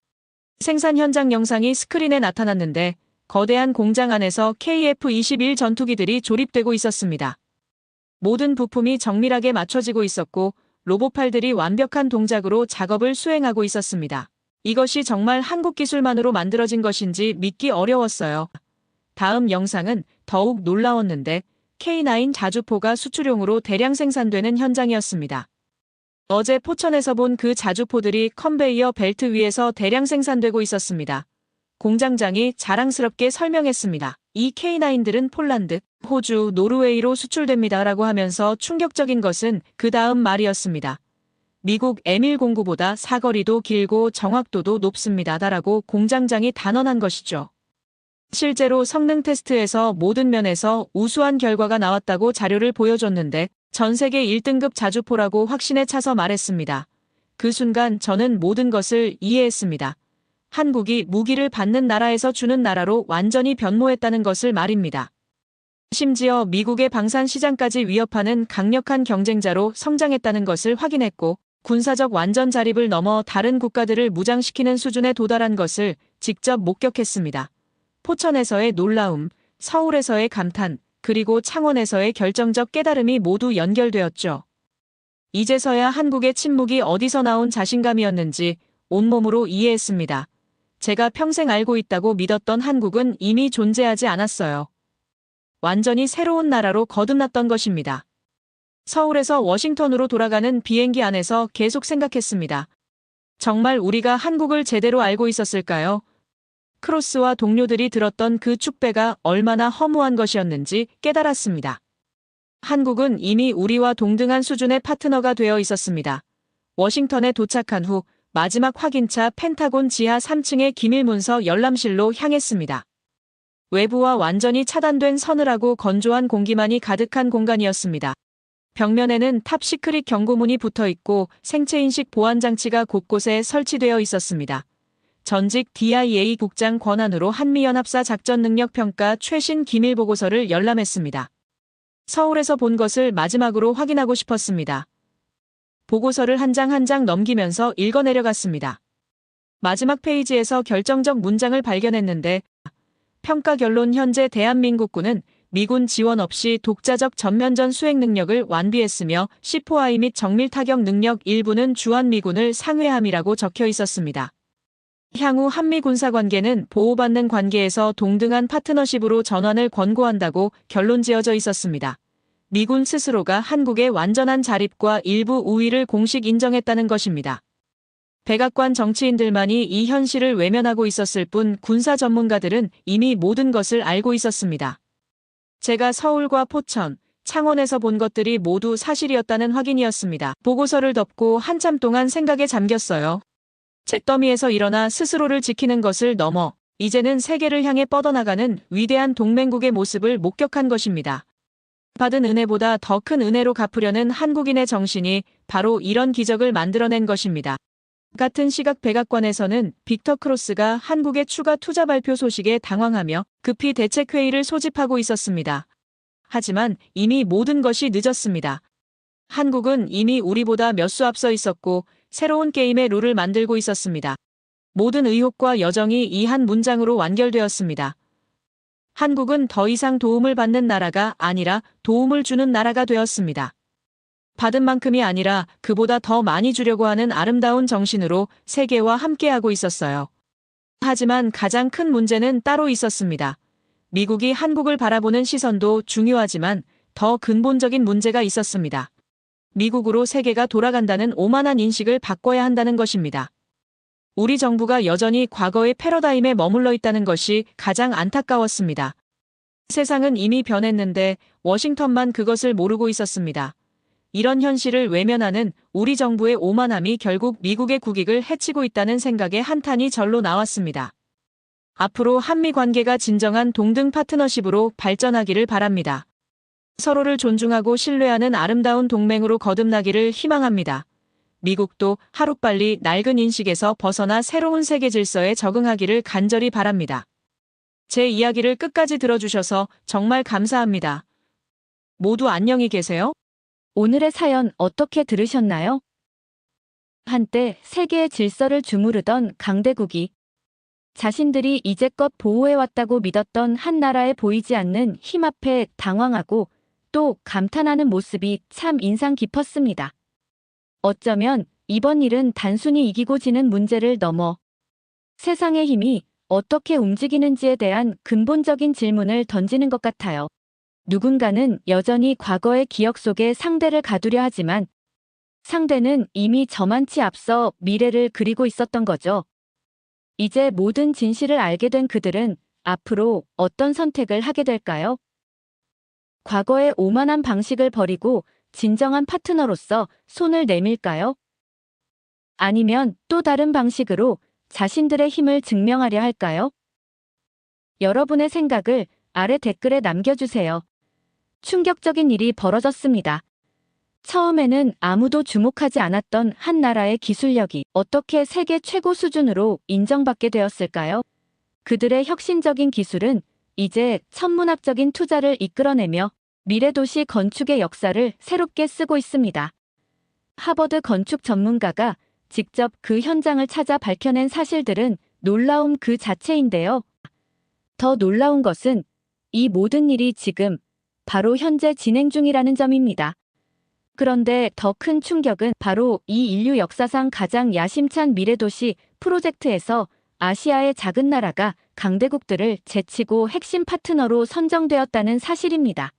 생산 현장 영상이 스크린에 나타났는데 거대한 공장 안에서 KF-21 전투기들이 조립되고 있었습니다. 모든 부품이 정밀하게 맞춰지고 있었고 로봇팔들이 완벽한 동작으로 작업을 수행하고 있었습니다. 이것이 정말 한국 기술만으로 만들어진 것인지 믿기 어려웠어요. 다음 영상은 더욱 놀라웠는데 K9 자주포가 수출용으로 대량 생산되는 현장이었습니다. 어제 포천에서 본 그 자주포들이 컨베이어 벨트 위에서 대량 생산되고 있었습니다. 공장장이 자랑스럽게 설명했습니다. 이 K9들은 폴란드, 호주, 노르웨이로 수출됩니다라고 하면서 충격적인 것은 그 다음 말이었습니다. 미국 M109보다 사거리도 길고 정확도도 높습니다라고 공장장이 단언한 것이죠. 실제로 성능 테스트에서 모든 면에서 우수한 결과가 나왔다고 자료를 보여줬는데 전 세계 1등급 자주포라고 확신에 차서 말했습니다. 그 순간 저는 모든 것을 이해했습니다. 한국이 무기를 받는 나라에서 주는 나라로 완전히 변모했다는 것을 말입니다. 심지어 미국의 방산 시장까지 위협하는 강력한 경쟁자로 성장했다는 것을 확인했고 군사적 완전 자립을 넘어 다른 국가들을 무장시키는 수준에 도달한 것을 직접 목격했습니다. 포천에서의 놀라움, 서울에서의 감탄, 그리고 창원에서의 결정적 깨달음이 모두 연결되었죠. 이제서야 한국의 침묵이 어디서 나온 자신감이었는지 온몸으로 이해했습니다. 제가 평생 알고 있다고 믿었던 한국은 이미 존재하지 않았어요. 완전히 새로운 나라로 거듭났던 것입니다. 서울에서 워싱턴으로 돌아가는 비행기 안에서 계속 생각했습니다. 정말 우리가 한국을 제대로 알고 있었을까요? 크로스와 동료들이 들었던 그 축배가 얼마나 허무한 것이었는지 깨달았습니다. 한국은 이미 우리와 동등한 수준의 파트너가 되어 있었습니다. 워싱턴에 도착한 후 마지막 확인차 펜타곤 지하 3층의 기밀문서 열람실로 향했습니다. 외부와 완전히 차단된 서늘하고 건조한 공기만이 가득한 공간이었습니다. 벽면에는 탑시크릿 경고문이 붙어있고 생체인식 보안장치가 곳곳에 설치되어 있었습니다. 전직 DIA 국장 권한으로 한미연합사 작전능력평가 최신 기밀보고서를 열람했습니다. 서울에서 본 것을 마지막으로 확인하고 싶었습니다. 보고서를 한 장 한 장 넘기면서 읽어내려갔습니다. 마지막 페이지에서 결정적 문장을 발견했는데 평가 결론 현재 대한민국군은 미군 지원 없이 독자적 전면전 수행 능력을 완비했으며 C4I 및 정밀 타격 능력 일부는 주한미군을 상회함이라고 적혀 있었습니다. 향후 한미 군사 관계는 보호받는 관계에서 동등한 파트너십으로 전환을 권고한다고 결론 지어져 있었습니다. 미군 스스로가 한국의 완전한 자립과 일부 우위를 공식 인정했다는 것입니다. 백악관 정치인들만이 이 현실을 외면하고 있었을 뿐 군사 전문가들은 이미 모든 것을 알고 있었습니다. 제가 서울과 포천, 창원에서 본 것들이 모두 사실이었다는 확인이었습니다. 보고서를 덮고 한참 동안 생각에 잠겼어요. 잿더미에서 일어나 스스로를 지키는 것을 넘어 이제는 세계를 향해 뻗어나가는 위대한 동맹국의 모습을 목격한 것입니다. 받은 은혜보다 더 큰 은혜로 갚으려는 한국인의 정신이 바로 이런 기적을 만들어낸 것입니다. 같은 시각 백악관에서는 빅터 크로스가 한국의 추가 투자 발표 소식에 당황하며 급히 대책회의를 소집하고 있었습니다. 하지만 이미 모든 것이 늦었습니다. 한국은 이미 우리보다 몇 수 앞서 있었고 새로운 게임의 룰을 만들고 있었습니다. 모든 의혹과 여정이 이 한 문장으로 완결되었습니다. 한국은 더 이상 도움을 받는 나라가 아니라 도움을 주는 나라가 되었습니다. 받은 만큼이 아니라 그보다 더 많이 주려고 하는 아름다운 정신으로 세계와 함께하고 있었어요. 하지만 가장 큰 문제는 따로 있었습니다. 미국이 한국을 바라보는 시선도 중요하지만 더 근본적인 문제가 있었습니다. 미국으로 세계가 돌아간다는 오만한 인식을 바꿔야 한다는 것입니다. 우리 정부가 여전히 과거의 패러다임에 머물러 있다는 것이 가장 안타까웠습니다. 세상은 이미 변했는데 워싱턴만 그것을 모르고 있었습니다. 이런 현실을 외면하는 우리 정부의 오만함이 결국 미국의 국익을 해치고 있다는 생각에 한탄이 절로 나왔습니다. 앞으로 한미 관계가 진정한 동등 파트너십으로 발전하기를 바랍니다. 서로를 존중하고 신뢰하는 아름다운 동맹으로 거듭나기를 희망합니다. 미국도 하루빨리 낡은 인식에서 벗어나 새로운 세계 질서에 적응하기를 간절히 바랍니다. 제 이야기를 끝까지 들어주셔서 정말 감사합니다. 모두 안녕히 계세요. 오늘의 사연 어떻게 들으셨나요? 한때 세계의 질서를 주무르던 강대국이 자신들이 이제껏 보호해왔다고 믿었던 한 나라에 보이지 않는 힘 앞에 당황하고 또 감탄하는 모습이 참 인상 깊었습니다. 어쩌면 이번 일은 단순히 이기고 지는 문제를 넘어 세상의 힘이 어떻게 움직이는지에 대한 근본적인 질문을 던지는 것 같아요. 누군가는 여전히 과거의 기억 속에 상대를 가두려 하지만 상대는 이미 저만치 앞서 미래를 그리고 있었던 거죠. 이제 모든 진실을 알게 된 그들은 앞으로 어떤 선택을 하게 될까요? 과거의 오만한 방식을 버리고 진정한 파트너로서 손을 내밀까요? 아니면 또 다른 방식으로 자신들의 힘을 증명하려 할까요? 여러분의 생각을 아래 댓글에 남겨주세요. 충격적인 일이 벌어졌습니다. 처음에는 아무도 주목하지 않았던 한 나라의 기술력이 어떻게 세계 최고 수준으로 인정받게 되었을까요? 그들의 혁신적인 기술은 이제 천문학적인 투자를 이끌어내며 미래도시 건축의 역사를 새롭게 쓰고 있습니다. 하버드 건축 전문가가 직접 그 현장을 찾아 밝혀낸 사실들은 놀라움 그 자체인데요. 더 놀라운 것은 이 모든 일이 지금 바로 현재 진행 중이라는 점입니다. 그런데 더 큰 충격은 바로 이 인류 역사상 가장 야심찬 미래도시 프로젝트에서 아시아의 작은 나라가 강대국들을 제치고 핵심 파트너로 선정되었다는 사실입니다.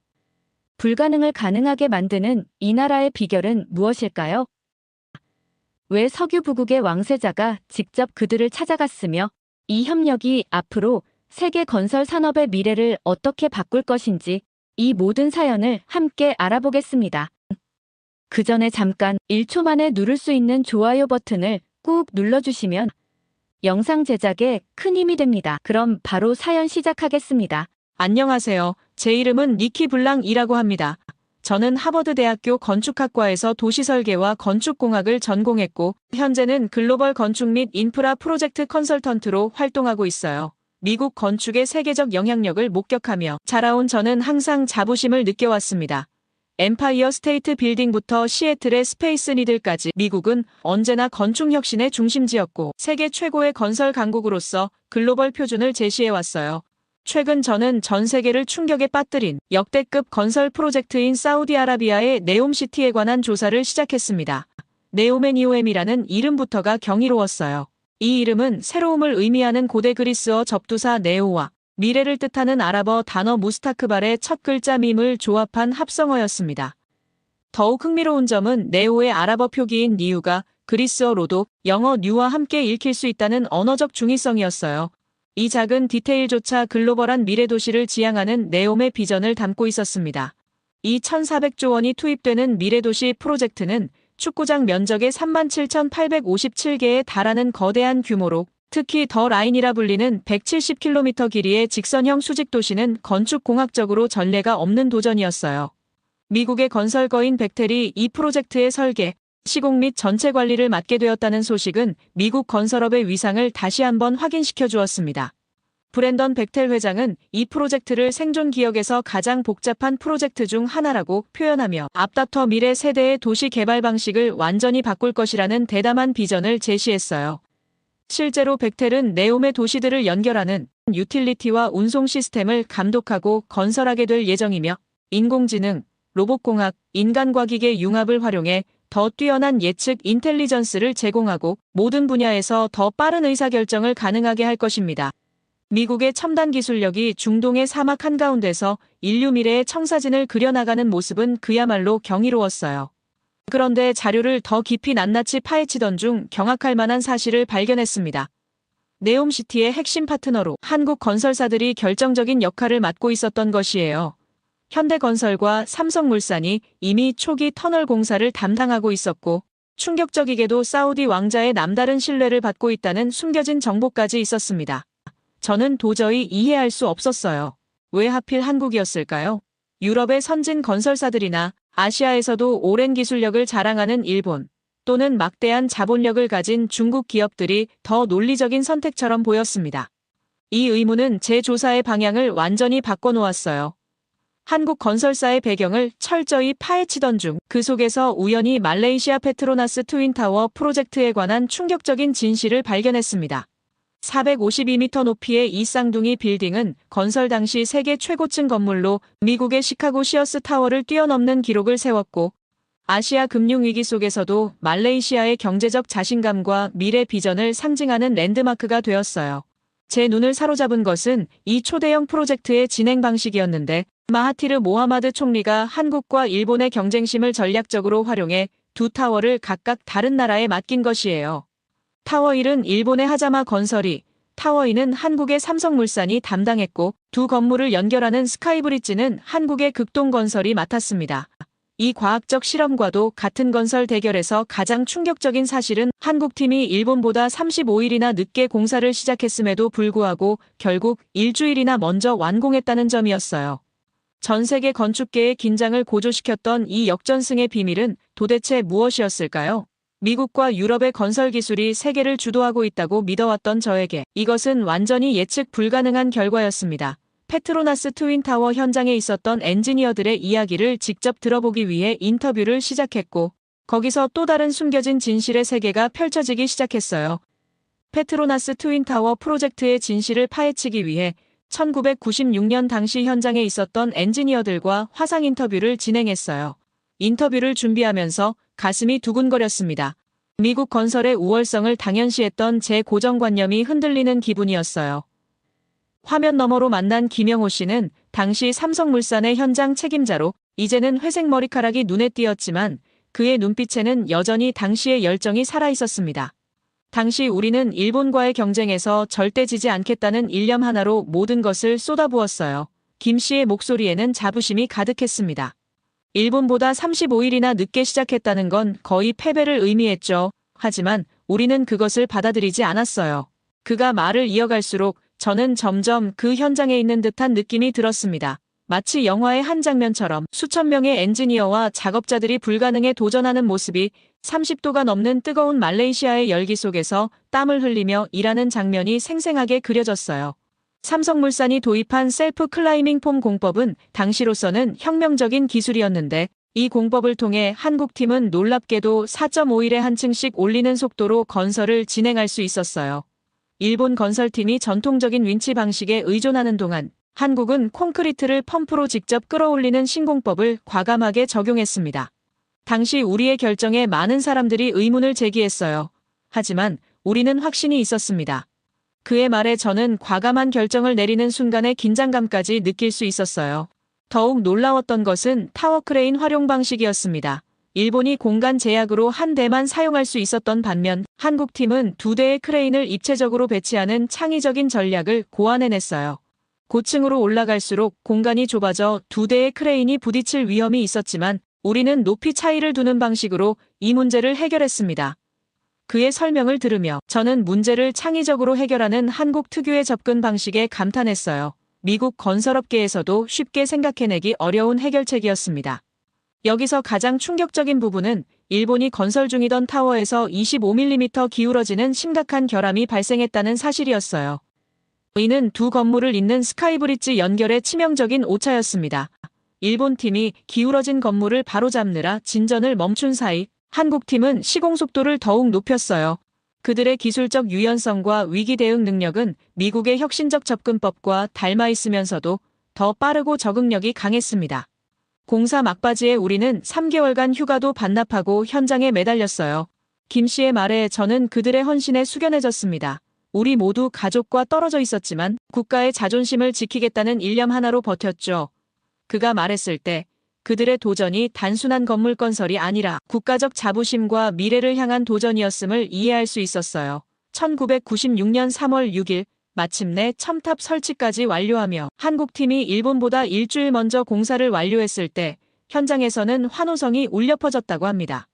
불가능을 가능하게 만드는 이 나라의 비결은 무엇일까요? 왜 석유 부국의 왕세자가 직접 그들을 찾아갔으며 이 협력이 앞으로 세계 건설 산업의 미래를 어떻게 바꿀 것인지 이 모든 사연을 함께 알아보겠습니다. 그 전에 잠깐 1초 만에 누를 수 있는 좋아요 버튼을 꾹 눌러주시면 영상 제작에 큰 힘이 됩니다. 그럼 바로 사연 시작하겠습니다. 안녕하세요. 제 이름은 니키 블랑이라고 합니다. 저는 하버드대학교 건축학과에서 도시설계와 건축공학을 전공했고 현재는 글로벌 건축 및 인프라 프로젝트 컨설턴트로 활동하고 있어요. 미국 건축의 세계적 영향력을 목격하며 자라온 저는 항상 자부심을 느껴왔습니다. 엠파이어 스테이트 빌딩부터 시애틀의 스페이스 니들까지 미국은 언제나 건축 혁신의 중심지였고 세계 최고의 건설 강국으로서 글로벌 표준을 제시해왔어요. 최근 저는 전 세계를 충격에 빠뜨린 역대급 건설 프로젝트인 사우디아라비아의 네옴시티에 관한 조사를 시작했습니다. 네오메니오엠이라는 이름부터가 경이로웠어요. 이 이름은 새로움을 의미하는 고대 그리스어 접두사 네오와 미래를 뜻하는 아랍어 단어 무스타크발의 첫 글자 밈을 조합한 합성어였습니다. 더욱 흥미로운 점은 네오의 아랍어 표기인 니우가 그리스어로도 영어 뉴와 함께 읽힐 수 있다는 언어적 중의성이었어요. 이 작은 디테일조차 글로벌한 미래도시를 지향하는 네옴의 비전을 담고 있었습니다. 이 1,400조 원이 투입되는 미래도시 프로젝트는 축구장 면적의 37,857개에 달하는 거대한 규모로 특히 더 라인이라 불리는 170km 길이의 직선형 수직도시는 건축공학적으로 전례가 없는 도전이었어요. 미국의 건설거인 벡텔이 이 프로젝트의 설계, 시공 및 전체 관리를 맡게 되었다는 소식은 미국 건설업의 위상을 다시 한번 확인시켜 주었습니다. 브랜던 벡텔 회장은 이 프로젝트를 생존 기억에서 가장 복잡한 프로젝트 중 하나라고 표현하며 앞다퉈 미래 세대의 도시 개발 방식을 완전히 바꿀 것이라는 대담한 비전을 제시했어요. 실제로 벡텔은 네옴의 도시들을 연결하는 유틸리티와 운송 시스템을 감독하고 건설하게 될 예정이며 인공지능, 로봇공학, 인간과 기계 융합을 활용해 더 뛰어난 예측 인텔리전스를 제공하고 모든 분야에서 더 빠른 의사결정을 가능하게 할 것입니다. 미국의 첨단 기술력이 중동의 사막 한가운데서 인류 미래의 청사진을 그려나가는 모습은 그야말로 경이로웠어요. 그런데 자료를 더 깊이 낱낱이 파헤치던 중 경악할 만한 사실을 발견했습니다. 네옴시티의 핵심 파트너로 한국 건설사들이 결정적인 역할을 맡고 있었던 것이에요. 현대건설과 삼성물산이 이미 초기 터널 공사를 담당하고 있었고 충격적이게도 사우디 왕자의 남다른 신뢰를 받고 있다는 숨겨진 정보까지 있었습니다. 저는 도저히 이해할 수 없었어요. 왜 하필 한국이었을까요? 유럽의 선진 건설사들이나 아시아에서도 오랜 기술력을 자랑하는 일본 또는 막대한 자본력을 가진 중국 기업들이 더 논리적인 선택처럼 보였습니다. 이 의문은 제 조사의 방향을 완전히 바꿔놓았어요. 한국 건설사의 배경을 철저히 파헤치던 중 그 속에서 우연히 말레이시아 페트로나스 트윈타워 프로젝트에 관한 충격적인 진실을 발견했습니다. 452m 높이의 이 쌍둥이 빌딩은 건설 당시 세계 최고층 건물로 미국의 시카고 시어스 타워를 뛰어넘는 기록을 세웠고 아시아 금융위기 속에서도 말레이시아의 경제적 자신감과 미래 비전을 상징하는 랜드마크가 되었어요. 제 눈을 사로잡은 것은 이 초대형 프로젝트의 진행 방식이었는데 마하티르 모하마드 총리가 한국과 일본의 경쟁심을 전략적으로 활용해 두 타워를 각각 다른 나라에 맡긴 것이에요. 타워 1은 일본의 하자마 건설이, 타워 2는 한국의 삼성물산이 담당했고 두 건물을 연결하는 스카이브리지는 한국의 극동건설이 맡았습니다. 이 과학적 실험과도 같은 건설 대결에서 가장 충격적인 사실은 한국팀이 일본보다 35일이나 늦게 공사를 시작했음에도 불구하고 결국 일주일이나 먼저 완공했다는 점이었어요. 전 세계 건축계의 긴장을 고조시켰던 이 역전승의 비밀은 도대체 무엇이었을까요? 미국과 유럽의 건설 기술이 세계를 주도하고 있다고 믿어왔던 저에게 이것은 완전히 예측 불가능한 결과였습니다. 페트로나스 트윈타워 현장에 있었던 엔지니어들의 이야기를 직접 들어보기 위해 인터뷰를 시작했고 거기서 또 다른 숨겨진 진실의 세계가 펼쳐지기 시작했어요. 페트로나스 트윈타워 프로젝트의 진실을 파헤치기 위해 1996년 당시 현장에 있었던 엔지니어들과 화상 인터뷰를 진행했어요. 인터뷰를 준비하면서 가슴이 두근거렸습니다. 미국 건설의 우월성을 당연시했던 제 고정관념이 흔들리는 기분이었어요. 화면 너머로 만난 김영호 씨는 당시 삼성물산의 현장 책임자로 이제는 회색 머리카락이 눈에 띄었지만 그의 눈빛에는 여전히 당시의 열정이 살아있었습니다. 당시 우리는 일본과의 경쟁에서 절대 지지 않겠다는 일념 하나로 모든 것을 쏟아부었어요. 김 씨의 목소리에는 자부심이 가득했습니다. 일본보다 35일이나 늦게 시작했다는 건 거의 패배를 의미했죠. 하지만 우리는 그것을 받아들이지 않았어요. 그가 말을 이어갈수록 저는 점점 그 현장에 있는 듯한 느낌이 들었습니다. 마치 영화의 한 장면처럼 수천 명의 엔지니어와 작업자들이 불가능에 도전하는 모습이 30도가 넘는 뜨거운 말레이시아의 열기 속에서 땀을 흘리며 일하는 장면이 생생하게 그려졌어요. 삼성물산이 도입한 셀프 클라이밍 폼 공법은 당시로서는 혁명적인 기술이었는데 이 공법을 통해 한국팀은 놀랍게도 4.5일에 한 층씩 올리는 속도로 건설을 진행할 수 있었어요. 일본 건설팀이 전통적인 윈치 방식에 의존하는 동안 한국은 콘크리트를 펌프로 직접 끌어올리는 신공법을 과감하게 적용했습니다. 당시 우리의 결정에 많은 사람들이 의문을 제기했어요. 하지만 우리는 확신이 있었습니다. 그의 말에 저는 과감한 결정을 내리는 순간의 긴장감까지 느낄 수 있었어요. 더욱 놀라웠던 것은 타워 크레인 활용 방식이었습니다. 일본이 공간 제약으로 한 대만 사용할 수 있었던 반면 한국팀은 두 대의 크레인을 입체적으로 배치하는 창의적인 전략을 고안해냈어요. 고층으로 올라갈수록 공간이 좁아져 두 대의 크레인이 부딪힐 위험이 있었지만 우리는 높이 차이를 두는 방식으로 이 문제를 해결했습니다. 그의 설명을 들으며 저는 문제를 창의적으로 해결하는 한국 특유의 접근 방식에 감탄했어요. 미국 건설업계에서도 쉽게 생각해내기 어려운 해결책이었습니다. 여기서 가장 충격적인 부분은 일본이 건설 중이던 타워에서 25mm 기울어지는 심각한 결함이 발생했다는 사실이었어요. 이는 두 건물을 잇는 스카이브리지 연결에 치명적인 오차였습니다. 일본 팀이 기울어진 건물을 바로잡느라 진전을 멈춘 사이 한국 팀은 시공 속도를 더욱 높였어요. 그들의 기술적 유연성과 위기 대응 능력은 미국의 혁신적 접근법과 닮아 있으면서도 더 빠르고 적응력이 강했습니다. 공사 막바지에 우리는 3개월간 휴가도 반납하고 현장에 매달렸어요. 김 씨의 말에 저는 그들의 헌신에 숙연해졌습니다. 우리 모두 가족과 떨어져 있었지만 국가의 자존심을 지키겠다는 일념 하나로 버텼죠. 그가 말했을 때 그들의 도전이 단순한 건물 건설이 아니라 국가적 자부심과 미래를 향한 도전이었음을 이해할 수 있었어요. 1996년 3월 6일 마침내 첨탑 설치까지 완료하며 한국팀이 일본보다 일주일 먼저 공사를 완료했을 때 현장에서는 환호성이 울려 퍼졌다고 합니다.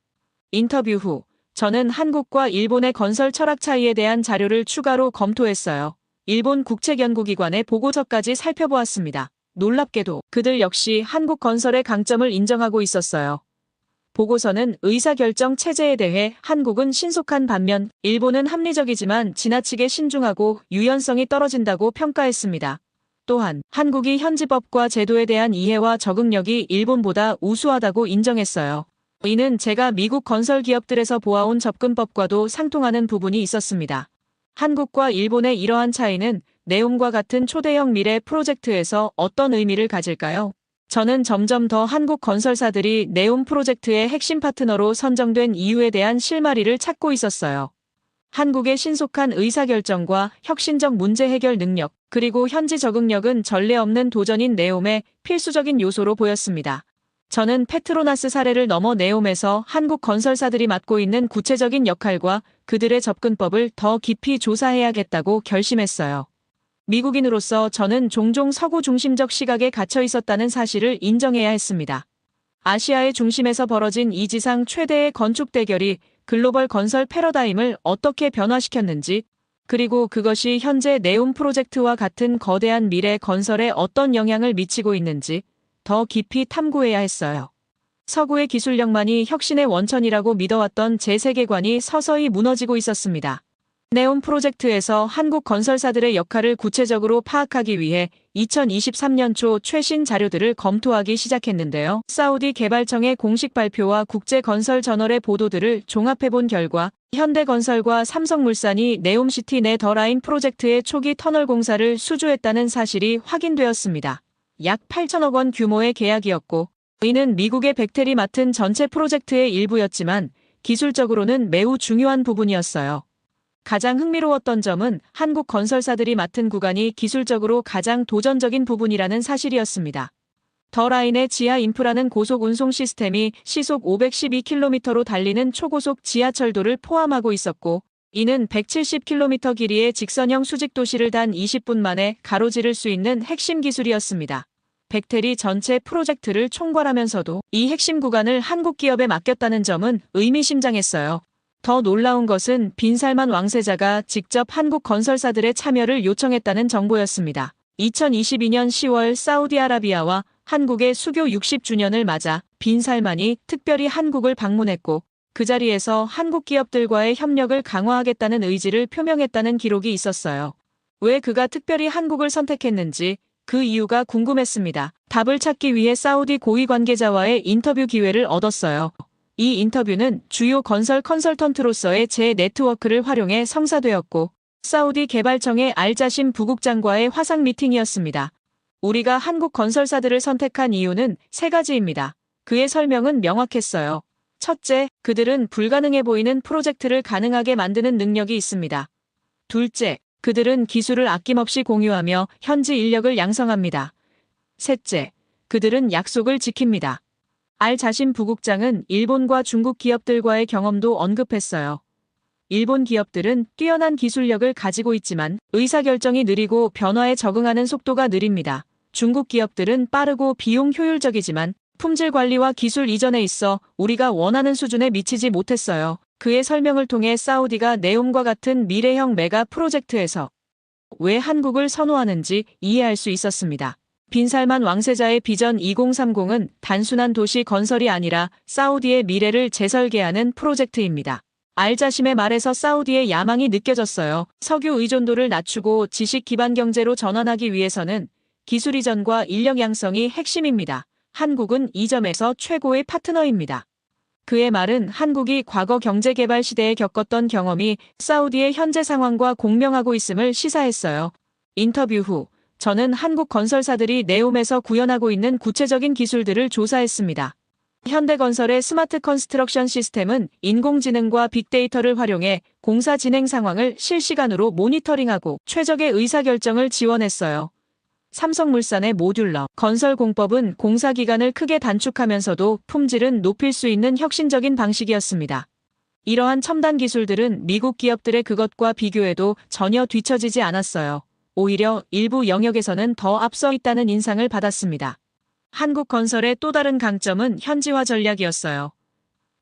인터뷰 후 저는 한국과 일본의 건설 철학 차이에 대한 자료를 추가로 검토했어요. 일본 국책연구기관의 보고서까지 살펴보았습니다. 놀랍게도 그들 역시 한국 건설의 강점을 인정하고 있었어요. 보고서는 의사결정 체제에 대해 한국은 신속한 반면 일본은 합리적이지만 지나치게 신중하고 유연성이 떨어진다고 평가했습니다. 또한 한국이 현지법과 제도에 대한 이해와 적응력이 일본보다 우수하다고 인정했어요. 이는 제가 미국 건설 기업들에서 보아온 접근법과도 상통하는 부분이 있었습니다. 한국과 일본의 이러한 차이는 네옴과 같은 초대형 미래 프로젝트에서 어떤 의미를 가질까요? 저는 점점 더 한국 건설사들이 네옴 프로젝트의 핵심 파트너로 선정된 이유에 대한 실마리를 찾고 있었어요. 한국의 신속한 의사결정과 혁신적 문제 해결 능력, 그리고 현지 적응력은 전례 없는 도전인 네옴의 필수적인 요소로 보였습니다. 저는 페트로나스 사례를 넘어 네옴에서 한국 건설사들이 맡고 있는 구체적인 역할과 그들의 접근법을 더 깊이 조사해야겠다고 결심했어요. 미국인으로서 저는 종종 서구 중심적 시각에 갇혀 있었다는 사실을 인정해야 했습니다. 아시아의 중심에서 벌어진 이 지상 최대의 건축 대결이 글로벌 건설 패러다임을 어떻게 변화시켰는지, 그리고 그것이 현재 네옴 프로젝트와 같은 거대한 미래 건설에 어떤 영향을 미치고 있는지 더 깊이 탐구해야 했어요. 서구의 기술력만이 혁신의 원천이라고 믿어왔던 제 세계관이 서서히 무너지고 있었습니다. 네옴 프로젝트에서 한국 건설사들의 역할을 구체적으로 파악하기 위해 2023년 초 최신 자료들을 검토하기 시작했는데요. 사우디 개발청의 공식 발표와 국제건설저널의 보도들을 종합해본 결과 현대건설과 삼성물산이 네옴시티 내 더라인 프로젝트의 초기 터널 공사를 수주했다는 사실이 확인되었습니다. 약 8천억 원 규모의 계약이었고 이는 미국의 벡텔이 맡은 전체 프로젝트의 일부였지만 기술적으로는 매우 중요한 부분이었어요. 가장 흥미로웠던 점은 한국 건설사들이 맡은 구간이 기술적으로 가장 도전적인 부분이라는 사실이었습니다. 더 라인의 지하 인프라는 고속 운송 시스템이 시속 512km로 달리는 초고속 지하철도를 포함하고 있었고, 이는 170km 길이의 직선형 수직 도시를 단 20분 만에 가로지를 수 있는 핵심 기술이었습니다. 벡텔이 전체 프로젝트를 총괄하면서도 이 핵심 구간을 한국 기업에 맡겼다는 점은 의미심장했어요. 더 놀라운 것은 빈살만 왕세자가 직접 한국 건설사들의 참여를 요청했다는 정보였습니다. 2022년 10월 사우디아라비아와 한국의 수교 60주년을 맞아 빈살만이 특별히 한국을 방문했고 그 자리에서 한국 기업들과의 협력을 강화하겠다는 의지를 표명했다는 기록이 있었어요. 왜 그가 특별히 한국을 선택했는지 그 이유가 궁금했습니다. 답을 찾기 위해 사우디 고위 관계자와의 인터뷰 기회를 얻었어요. 이 인터뷰는 주요 건설 컨설턴트로서의 제 네트워크를 활용해 성사되었고 사우디 개발청의 알자심 부국장과의 화상 미팅이었습니다. 우리가 한국 건설사들을 선택한 이유는 세 가지입니다. 그의 설명은 명확했어요. 첫째, 그들은 불가능해 보이는 프로젝트를 가능하게 만드는 능력이 있습니다. 둘째, 그들은 기술을 아낌없이 공유하며 현지 인력을 양성합니다. 셋째, 그들은 약속을 지킵니다. 알자심 부국장은 일본과 중국 기업들과의 경험도 언급했어요. 일본 기업들은 뛰어난 기술력을 가지고 있지만 의사결정이 느리고 변화에 적응하는 속도가 느립니다. 중국 기업들은 빠르고 비용 효율적이지만 품질 관리와 기술 이전에 있어 우리가 원하는 수준에 미치지 못했어요. 그의 설명을 통해 사우디가 네옴과 같은 미래형 메가 프로젝트에서 왜 한국을 선호하는지 이해할 수 있었습니다. 빈살만 왕세자의 비전 2030은 단순한 도시 건설이 아니라 사우디의 미래를 재설계하는 프로젝트입니다. 알자심의 말에서 사우디의 야망이 느껴졌어요. 석유 의존도를 낮추고 지식 기반 경제로 전환하기 위해서는 기술 이전과 인력 양성이 핵심입니다. 한국은 이 점에서 최고의 파트너입니다. 그의 말은 한국이 과거 경제개발 시대에 겪었던 경험이 사우디의 현재 상황과 공명하고 있음을 시사했어요. 인터뷰 후 저는 한국 건설사들이 네옴에서 구현하고 있는 구체적인 기술들을 조사했습니다. 현대건설의 스마트 컨스트럭션 시스템은 인공지능과 빅데이터를 활용해 공사 진행 상황을 실시간으로 모니터링하고 최적의 의사결정을 지원했어요. 삼성물산의 모듈러 건설 공법은 공사 기간을 크게 단축하면서도 품질은 높일 수 있는 혁신적인 방식이었습니다. 이러한 첨단 기술들은 미국 기업들의 그것과 비교해도 전혀 뒤처지지 않았어요. 오히려 일부 영역에서는 더 앞서 있다는 인상을 받았습니다. 한국 건설의 또 다른 강점은 현지화 전략이었어요.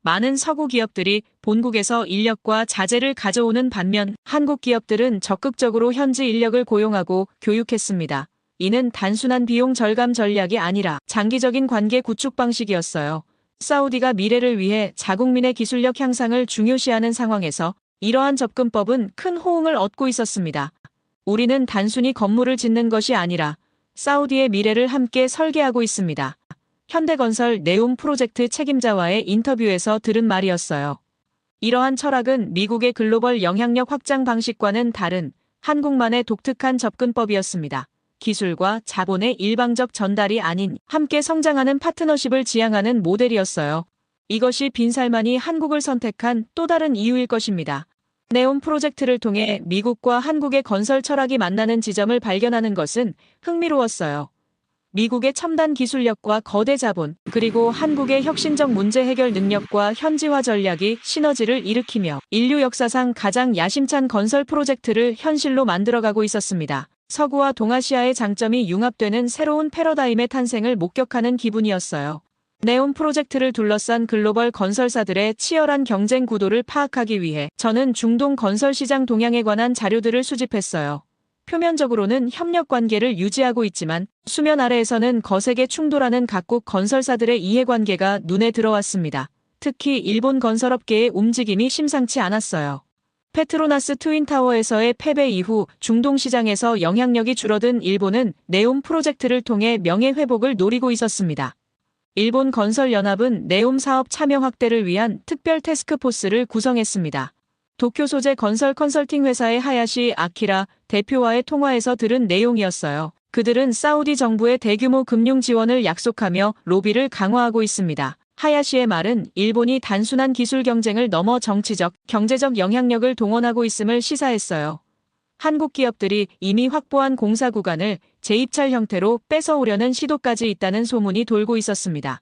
많은 서구 기업들이 본국에서 인력과 자재를 가져오는 반면 한국 기업들은 적극적으로 현지 인력을 고용하고 교육했습니다. 이는 단순한 비용 절감 전략이 아니라 장기적인 관계 구축 방식이었어요. 사우디가 미래를 위해 자국민의 기술력 향상을 중요시하는 상황에서 이러한 접근법은 큰 호응을 얻고 있었습니다. 우리는 단순히 건물을 짓는 것이 아니라 사우디의 미래를 함께 설계하고 있습니다. 현대건설 네옴 프로젝트 책임자와의 인터뷰에서 들은 말이었어요. 이러한 철학은 미국의 글로벌 영향력 확장 방식과는 다른 한국만의 독특한 접근법이었습니다. 기술과 자본의 일방적 전달이 아닌 함께 성장하는 파트너십을 지향하는 모델이었어요. 이것이 빈살만이 한국을 선택한 또 다른 이유일 것입니다. 네옴 프로젝트를 통해 미국과 한국의 건설 철학이 만나는 지점을 발견하는 것은 흥미로웠어요. 미국의 첨단 기술력과 거대 자본, 그리고 한국의 혁신적 문제 해결 능력과 현지화 전략이 시너지를 일으키며 인류 역사상 가장 야심찬 건설 프로젝트를 현실로 만들어가고 있었습니다. 서구와 동아시아의 장점이 융합되는 새로운 패러다임의 탄생을 목격하는 기분이었어요. 네옴 프로젝트를 둘러싼 글로벌 건설사들의 치열한 경쟁 구도를 파악하기 위해 저는 중동 건설 시장 동향에 관한 자료들을 수집했어요. 표면적으로는 협력 관계를 유지하고 있지만 수면 아래에서는 거세게 충돌하는 각국 건설사들의 이해관계가 눈에 들어왔습니다. 특히 일본 건설업계의 움직임이 심상치 않았어요. 페트로나스 트윈타워에서의 패배 이후 중동 시장에서 영향력이 줄어든 일본은 네옴 프로젝트를 통해 명예회복을 노리고 있었습니다. 일본 건설연합은 네옴 사업 참여 확대를 위한 특별 태스크포스를 구성했습니다. 도쿄 소재 건설 컨설팅 회사의 하야시 아키라 대표와의 통화에서 들은 내용이었어요. 그들은 사우디 정부의 대규모 금융 지원을 약속하며 로비를 강화하고 있습니다. 하야시의 말은 일본이 단순한 기술 경쟁을 넘어 정치적, 경제적 영향력을 동원하고 있음을 시사했어요. 한국 기업들이 이미 확보한 공사 구간을 재입찰 형태로 뺏어오려는 시도까지 있다는 소문이 돌고 있었습니다.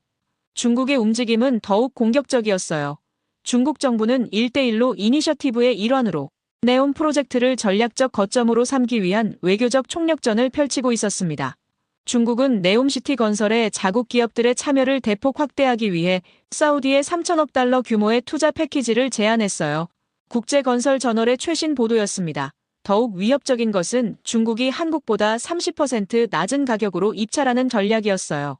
중국의 움직임은 더욱 공격적이었어요. 중국 정부는 1대1로 이니셔티브의 일환으로 네옴 프로젝트를 전략적 거점으로 삼기 위한 외교적 총력전을 펼치고 있었습니다. 중국은 네옴시티 건설에 자국 기업들의 참여를 대폭 확대하기 위해 사우디에 3천억 달러 규모의 투자 패키지를 제안했어요. 국제건설저널의 최신 보도였습니다. 더욱 위협적인 것은 중국이 한국보다 30% 낮은 가격으로 입찰하는 전략이었어요.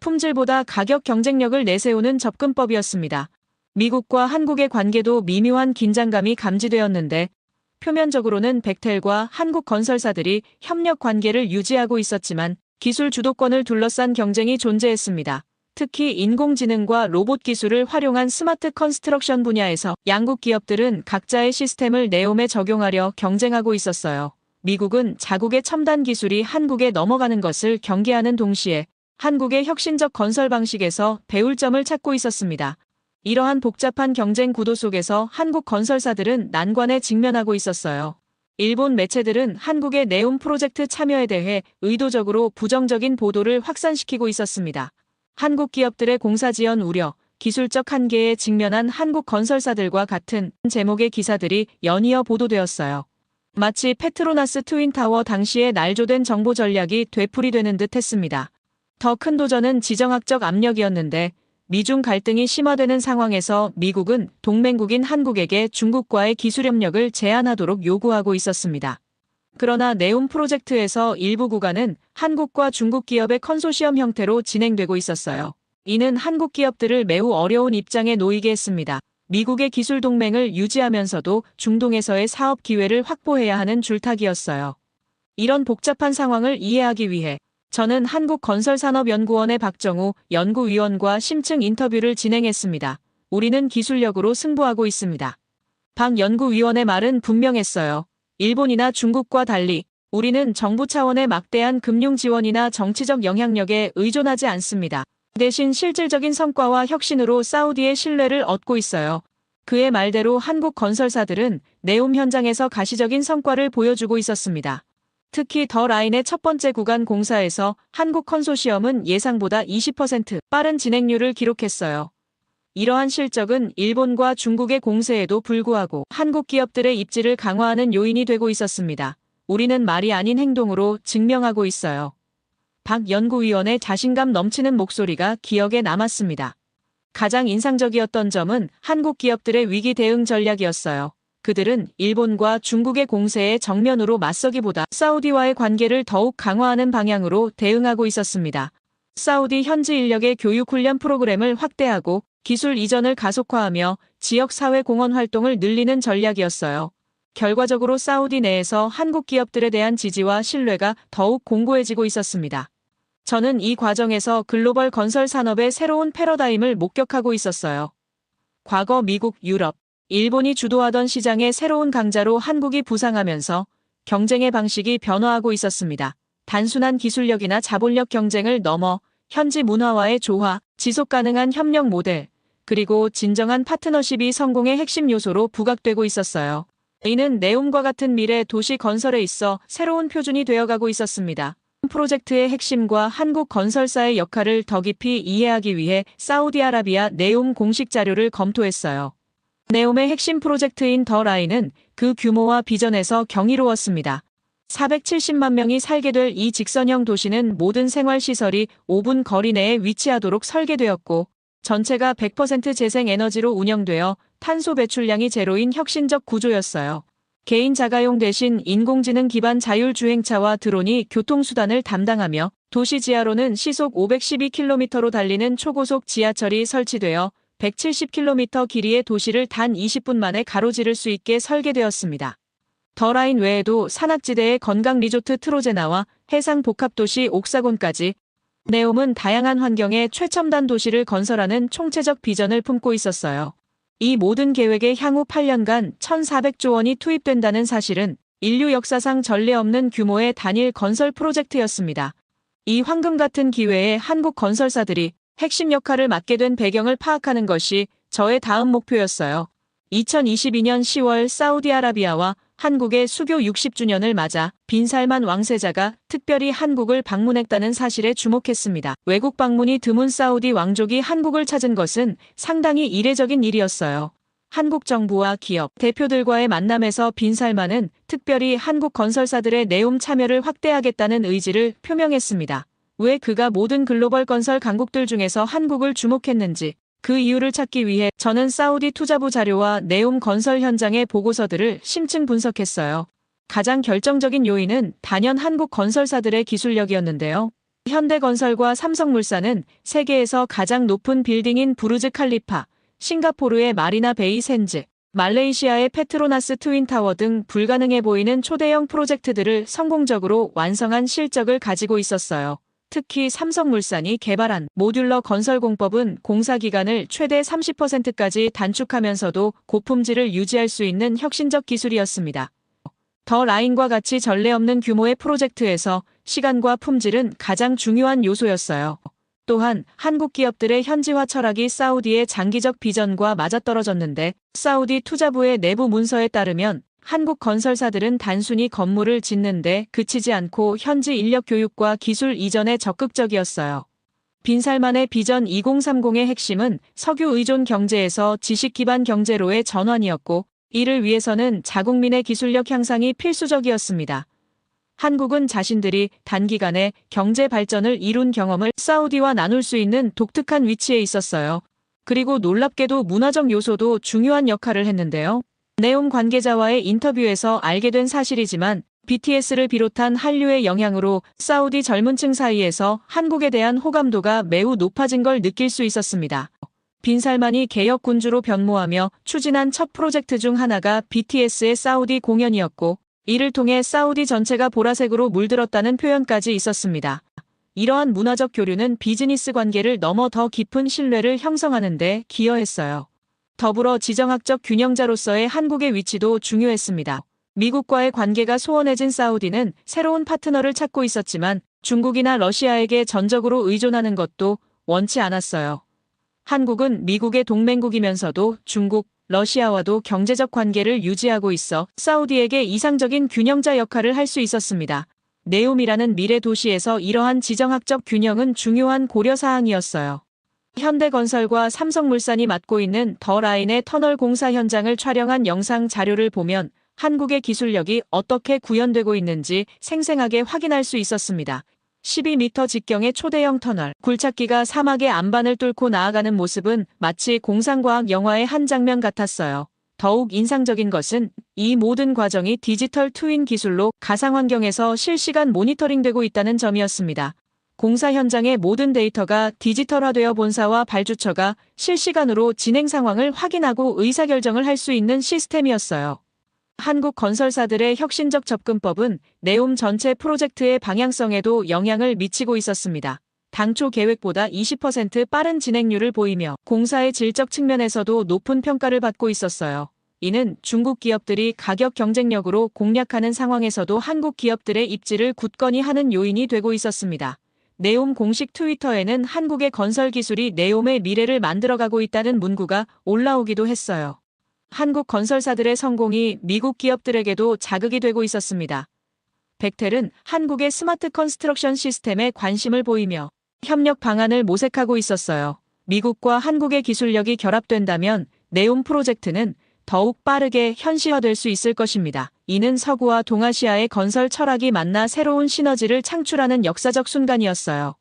품질보다 가격 경쟁력을 내세우는 접근법이었습니다. 미국과 한국의 관계도 미묘한 긴장감이 감지되었는데 표면적으로는 벡텔과 한국 건설사들이 협력 관계를 유지하고 있었지만 기술 주도권을 둘러싼 경쟁이 존재했습니다. 특히 인공지능과 로봇 기술을 활용한 스마트 컨스트럭션 분야에서 양국 기업들은 각자의 시스템을 네옴에 적용하려 경쟁하고 있었어요. 미국은 자국의 첨단 기술이 한국에 넘어가는 것을 경계하는 동시에 한국의 혁신적 건설 방식에서 배울 점을 찾고 있었습니다. 이러한 복잡한 경쟁 구도 속에서 한국 건설사들은 난관에 직면하고 있었어요. 일본 매체들은 한국의 네옴 프로젝트 참여에 대해 의도적으로 부정적인 보도를 확산시키고 있었습니다. 한국 기업들의 공사 지연 우려, 기술적 한계에 직면한 한국 건설사들과 같은 제목의 기사들이 연이어 보도되었어요. 마치 페트로나스 트윈타워 당시의 날조된 정보 전략이 되풀이되는 듯 했습니다. 더 큰 도전은 지정학적 압력이었는데 미중 갈등이 심화되는 상황에서 미국은 동맹국인 한국에게 중국과의 기술 협력을 제한하도록 요구하고 있었습니다. 그러나 네움 프로젝트에서 일부 구간은 한국과 중국 기업의 컨소시엄 형태로 진행되고 있었어요. 이는 한국 기업들을 매우 어려운 입장에 놓이게 했습니다. 미국의 기술 동맹을 유지하면서도 중동에서의 사업 기회를 확보해야 하는 줄타기였어요. 이런 복잡한 상황을 이해하기 위해 저는 한국건설산업연구원의 박정우 연구위원과 심층 인터뷰를 진행했습니다. 우리는 기술력으로 승부하고 있습니다. 박 연구위원의 말은 분명했어요. 일본이나 중국과 달리 우리는 정부 차원의 막대한 금융 지원이나 정치적 영향력에 의존하지 않습니다. 대신 실질적인 성과와 혁신으로 사우디의 신뢰를 얻고 있어요. 그의 말대로 한국 건설사들은 네움 현장에서 가시적인 성과를 보여주고 있었습니다. 특히 더 라인의 첫 번째 구간 공사에서 한국 컨소시엄은 예상보다 20% 빠른 진행률을 기록했어요. 이러한 실적은 일본과 중국의 공세에도 불구하고 한국 기업들의 입지를 강화하는 요인이 되고 있었습니다. 우리는 말이 아닌 행동으로 증명하고 있어요. 박 연구위원의 자신감 넘치는 목소리가 기억에 남았습니다. 가장 인상적이었던 점은 한국 기업들의 위기 대응 전략이었어요. 그들은 일본과 중국의 공세에 정면으로 맞서기보다 사우디와의 관계를 더욱 강화하는 방향으로 대응하고 있었습니다. 사우디 현지 인력의 교육 훈련 프로그램을 확대하고 기술 이전을 가속화하며 지역 사회 공헌 활동을 늘리는 전략이었어요. 결과적으로 사우디 내에서 한국 기업들에 대한 지지와 신뢰가 더욱 공고해지고 있었습니다. 저는 이 과정에서 글로벌 건설 산업의 새로운 패러다임을 목격하고 있었어요. 과거 미국, 유럽, 일본이 주도하던 시장의 새로운 강자로 한국이 부상하면서 경쟁의 방식이 변화하고 있었습니다. 단순한 기술력이나 자본력 경쟁을 넘어 현지 문화와의 조화, 지속 가능한 협력 모델, 그리고 진정한 파트너십이 성공의 핵심 요소로 부각되고 있었어요. 이는 네움과 같은 미래 도시 건설에 있어 새로운 표준이 되어가고 있었습니다. 프로젝트의 핵심과 한국 건설사의 역할을 더 깊이 이해하기 위해 사우디아라비아 네움 공식 자료를 검토했어요. 네움의 핵심 프로젝트인 더 라인은 그 규모와 비전에서 경이로웠습니다. 470만 명이 살게 될 이 직선형 도시는 모든 생활시설이 5분 거리 내에 위치하도록 설계되었고 전체가 100% 재생에너지로 운영되어 탄소 배출량이 제로인 혁신적 구조였어요. 개인 자가용 대신 인공지능 기반 자율주행차와 드론이 교통수단을 담당하며 도시 지하로는 시속 512km로 달리는 초고속 지하철이 설치되어 170km 길이의 도시를 단 20분 만에 가로지를 수 있게 설계되었습니다. 더 라인 외에도 산악지대의 건강 리조트 트로제나와 해상 복합도시 옥사곤까지 네움은 다양한 환경의 최첨단 도시를 건설하는 총체적 비전을 품고 있었어요. 이 모든 계획에 향후 8년간 1,400조 원이 투입된다는 사실은 인류 역사상 전례 없는 규모의 단일 건설 프로젝트였습니다. 이 황금 같은 기회에 한국 건설사들이 핵심 역할을 맡게 된 배경을 파악하는 것이 저의 다음 목표였어요. 2022년 10월 사우디아라비아와 한국의 수교 60주년을 맞아 빈살만 왕세자가 특별히 한국을 방문했다는 사실에 주목했습니다. 외국 방문이 드문 사우디 왕족이 한국을 찾은 것은 상당히 이례적인 일이었어요. 한국 정부와 기업 대표들과의 만남에서 빈살만은 특별히 한국 건설사들의 네움 참여를 확대하겠다는 의지를 표명했습니다. 왜 그가 모든 글로벌 건설 강국들 중에서 한국을 주목했는지 그 이유를 찾기 위해 저는 사우디 투자부 자료와 네움 건설 현장의 보고서들을 심층 분석했어요. 가장 결정적인 요인은 단연 한국 건설사들의 기술력이었는데요. 현대건설과 삼성물산은 세계에서 가장 높은 빌딩인 부르즈 칼리파, 싱가포르의 마리나 베이 샌즈, 말레이시아의 페트로나스 트윈타워 등 불가능해 보이는 초대형 프로젝트들을 성공적으로 완성한 실적을 가지고 있었어요. 특히 삼성물산이 개발한 모듈러 건설 공법은 공사 기간을 최대 30%까지 단축하면서도 고품질을 유지할 수 있는 혁신적 기술이었습니다. 더 라인과 같이 전례 없는 규모의 프로젝트에서 시간과 품질은 가장 중요한 요소였어요. 또한 한국 기업들의 현지화 철학이 사우디의 장기적 비전과 맞아떨어졌는데 사우디 투자부의 내부 문서에 따르면 한국 건설사들은 단순히 건물을 짓는데 그치지 않고 현지 인력 교육과 기술 이전에 적극적이었어요. 빈살만의 비전 2030의 핵심은 석유 의존 경제에서 지식 기반 경제로의 전환이었고 이를 위해서는 자국민의 기술력 향상이 필수적이었습니다. 한국은 자신들이 단기간에 경제 발전을 이룬 경험을 사우디와 나눌 수 있는 독특한 위치에 있었어요. 그리고 놀랍게도 문화적 요소도 중요한 역할을 했는데요. 네움 관계자와의 인터뷰에서 알게 된 사실이지만 BTS를 비롯한 한류의 영향으로 사우디 젊은 층 사이에서 한국에 대한 호감도가 매우 높아진 걸 느낄 수 있었습니다. 빈살만이 개혁 군주로 변모하며 추진한 첫 프로젝트 중 하나가 BTS의 사우디 공연이었고, 이를 통해 사우디 전체가 보라색으로 물들었다는 표현까지 있었습니다. 이러한 문화적 교류는 비즈니스 관계를 넘어 더 깊은 신뢰를 형성하는 데 기여했어요. 더불어 지정학적 균형자로서의 한국의 위치도 중요했습니다. 미국과의 관계가 소원해진 사우디는 새로운 파트너를 찾고 있었지만 중국이나 러시아에게 전적으로 의존하는 것도 원치 않았어요. 한국은 미국의 동맹국이면서도 중국, 러시아와도 경제적 관계를 유지하고 있어 사우디에게 이상적인 균형자 역할을 할 수 있었습니다. 네옴이라는 미래 도시에서 이러한 지정학적 균형은 중요한 고려사항이었어요. 현대건설과 삼성물산이 맡고 있는 더 라인의 터널 공사 현장을 촬영한 영상 자료를 보면 한국의 기술력이 어떻게 구현되고 있는지 생생하게 확인할 수 있었습니다. 12m 직경의 초대형 터널, 굴착기가 사막의 안반을 뚫고 나아가는 모습은 마치 공상과학 영화의 한 장면 같았어요. 더욱 인상적인 것은 이 모든 과정이 디지털 트윈 기술로 가상환경에서 실시간 모니터링되고 있다는 점이었습니다. 공사 현장의 모든 데이터가 디지털화되어 본사와 발주처가 실시간으로 진행 상황을 확인하고 의사결정을 할 수 있는 시스템이었어요. 한국 건설사들의 혁신적 접근법은 네옴 전체 프로젝트의 방향성에도 영향을 미치고 있었습니다. 당초 계획보다 20% 빠른 진행률을 보이며 공사의 질적 측면에서도 높은 평가를 받고 있었어요. 이는 중국 기업들이 가격 경쟁력으로 공략하는 상황에서도 한국 기업들의 입지를 굳건히 하는 요인이 되고 있었습니다. 네옴 공식 트위터에는 한국의 건설 기술이 네옴의 미래를 만들어가고 있다는 문구가 올라오기도 했어요. 한국 건설사들의 성공이 미국 기업들에게도 자극이 되고 있었습니다. 벡텔은 한국의 스마트 컨스트럭션 시스템에 관심을 보이며 협력 방안을 모색하고 있었어요. 미국과 한국의 기술력이 결합된다면 네옴 프로젝트는 더욱 빠르게 현실화될 수 있을 것입니다. 이는 서구와 동아시아의 건설 철학이 만나 새로운 시너지를 창출하는 역사적 순간이었어요.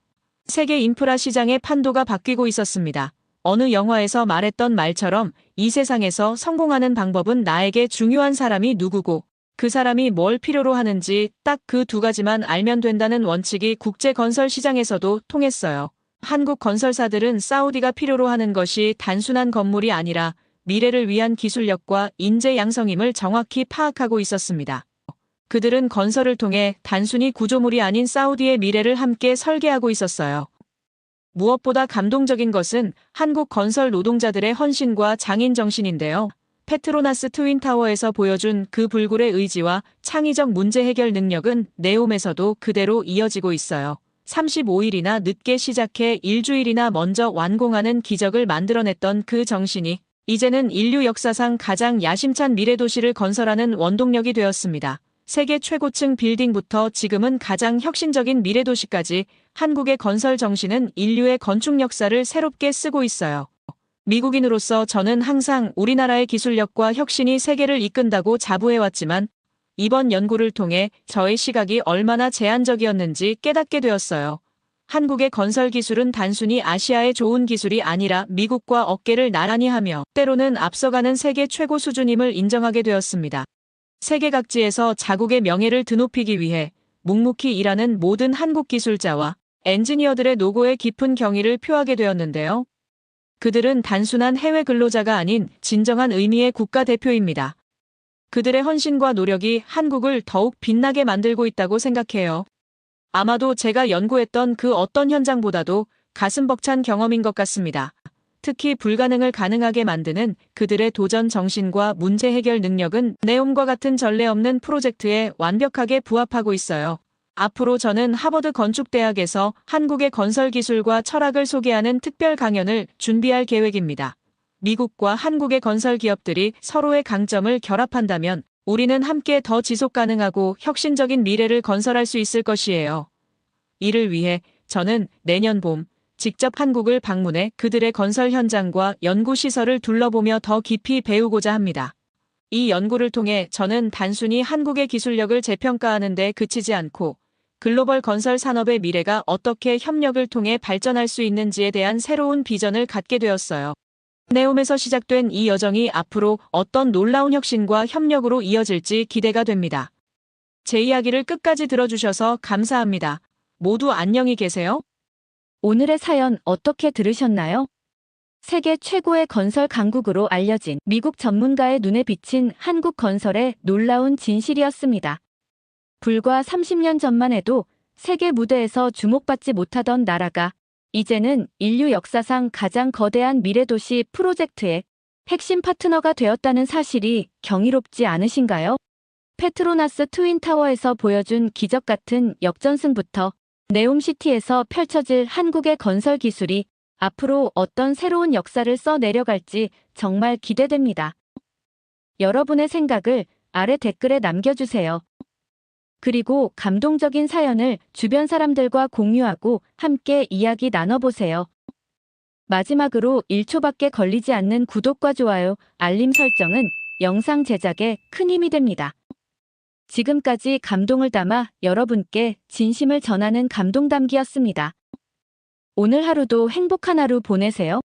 세계 인프라 시장의 판도가 바뀌고 있었습니다. 어느 영화에서 말했던 말처럼 이 세상에서 성공하는 방법은 나에게 중요한 사람이 누구고 그 사람이 뭘 필요로 하는지 딱 그 두 가지만 알면 된다는 원칙이 국제 건설 시장에서도 통했어요. 한국 건설사들은 사우디가 필요로 하는 것이 단순한 건물이 아니라 미래를 위한 기술력과 인재 양성임을 정확히 파악하고 있었습니다. 그들은 건설을 통해 단순히 구조물이 아닌 사우디의 미래를 함께 설계하고 있었어요. 무엇보다 감동적인 것은 한국 건설 노동자들의 헌신과 장인 정신인데요. 페트로나스 트윈타워에서 보여준 그 불굴의 의지와 창의적 문제 해결 능력은 네옴에서도 그대로 이어지고 있어요. 35일이나 늦게 시작해 일주일이나 먼저 완공하는 기적을 만들어냈던 그 정신이 이제는 인류 역사상 가장 야심찬 미래도시를 건설하는 원동력이 되었습니다. 세계 최고층 빌딩부터 지금은 가장 혁신적인 미래도시까지 한국의 건설 정신은 인류의 건축 역사를 새롭게 쓰고 있어요. 미국인으로서 저는 항상 우리나라의 기술력과 혁신이 세계를 이끈다고 자부해왔지만 이번 연구를 통해 저의 시각이 얼마나 제한적이었는지 깨닫게 되었어요. 한국의 건설 기술은 단순히 아시아의 좋은 기술이 아니라 미국과 어깨를 나란히 하며 때로는 앞서가는 세계 최고 수준임을 인정하게 되었습니다. 세계 각지에서 자국의 명예를 드높이기 위해 묵묵히 일하는 모든 한국 기술자와 엔지니어들의 노고에 깊은 경의를 표하게 되었는데요. 그들은 단순한 해외 근로자가 아닌 진정한 의미의 국가대표입니다. 그들의 헌신과 노력이 한국을 더욱 빛나게 만들고 있다고 생각해요. 아마도 제가 연구했던 그 어떤 현장보다도 가슴 벅찬 경험인 것 같습니다. 특히 불가능을 가능하게 만드는 그들의 도전 정신과 문제 해결 능력은 네옴과 같은 전례 없는 프로젝트에 완벽하게 부합하고 있어요. 앞으로 저는 하버드 건축대학에서 한국의 건설 기술과 철학을 소개하는 특별 강연을 준비할 계획입니다. 미국과 한국의 건설 기업들이 서로의 강점을 결합한다면 우리는 함께 더 지속 가능하고 혁신적인 미래를 건설할 수 있을 것이에요. 이를 위해 저는 내년 봄 직접 한국을 방문해 그들의 건설 현장과 연구시설을 둘러보며 더 깊이 배우고자 합니다. 이 연구를 통해 저는 단순히 한국의 기술력을 재평가하는 데 그치지 않고 글로벌 건설 산업의 미래가 어떻게 협력을 통해 발전할 수 있는지에 대한 새로운 비전을 갖게 되었어요. 네옴에서 시작된 이 여정이 앞으로 어떤 놀라운 혁신과 협력으로 이어질지 기대가 됩니다. 제 이야기를 끝까지 들어주셔서 감사합니다. 모두 안녕히 계세요. 오늘의 사연 어떻게 들으셨나요? 세계 최고의 건설 강국으로 알려진 미국 전문가의 눈에 비친 한국 건설의 놀라운 진실이었습니다. 불과 30년 전만 해도 세계 무대에서 주목받지 못하던 나라가 이제는 인류 역사상 가장 거대한 미래도시 프로젝트의 핵심 파트너가 되었다는 사실이 경이롭지 않으신가요? 페트로나스 트윈타워에서 보여준 기적 같은 역전승부터 네옴시티에서 펼쳐질 한국의 건설 기술이 앞으로 어떤 새로운 역사를 써 내려갈지 정말 기대됩니다. 여러분의 생각을 아래 댓글에 남겨주세요. 그리고 감동적인 사연을 주변 사람들과 공유하고 함께 이야기 나눠보세요. 마지막으로 1초밖에 걸리지 않는 구독과 좋아요, 알림 설정은 영상 제작에 큰 힘이 됩니다. 지금까지 감동을 담아 여러분께 진심을 전하는 감동담기였습니다. 오늘 하루도 행복한 하루 보내세요.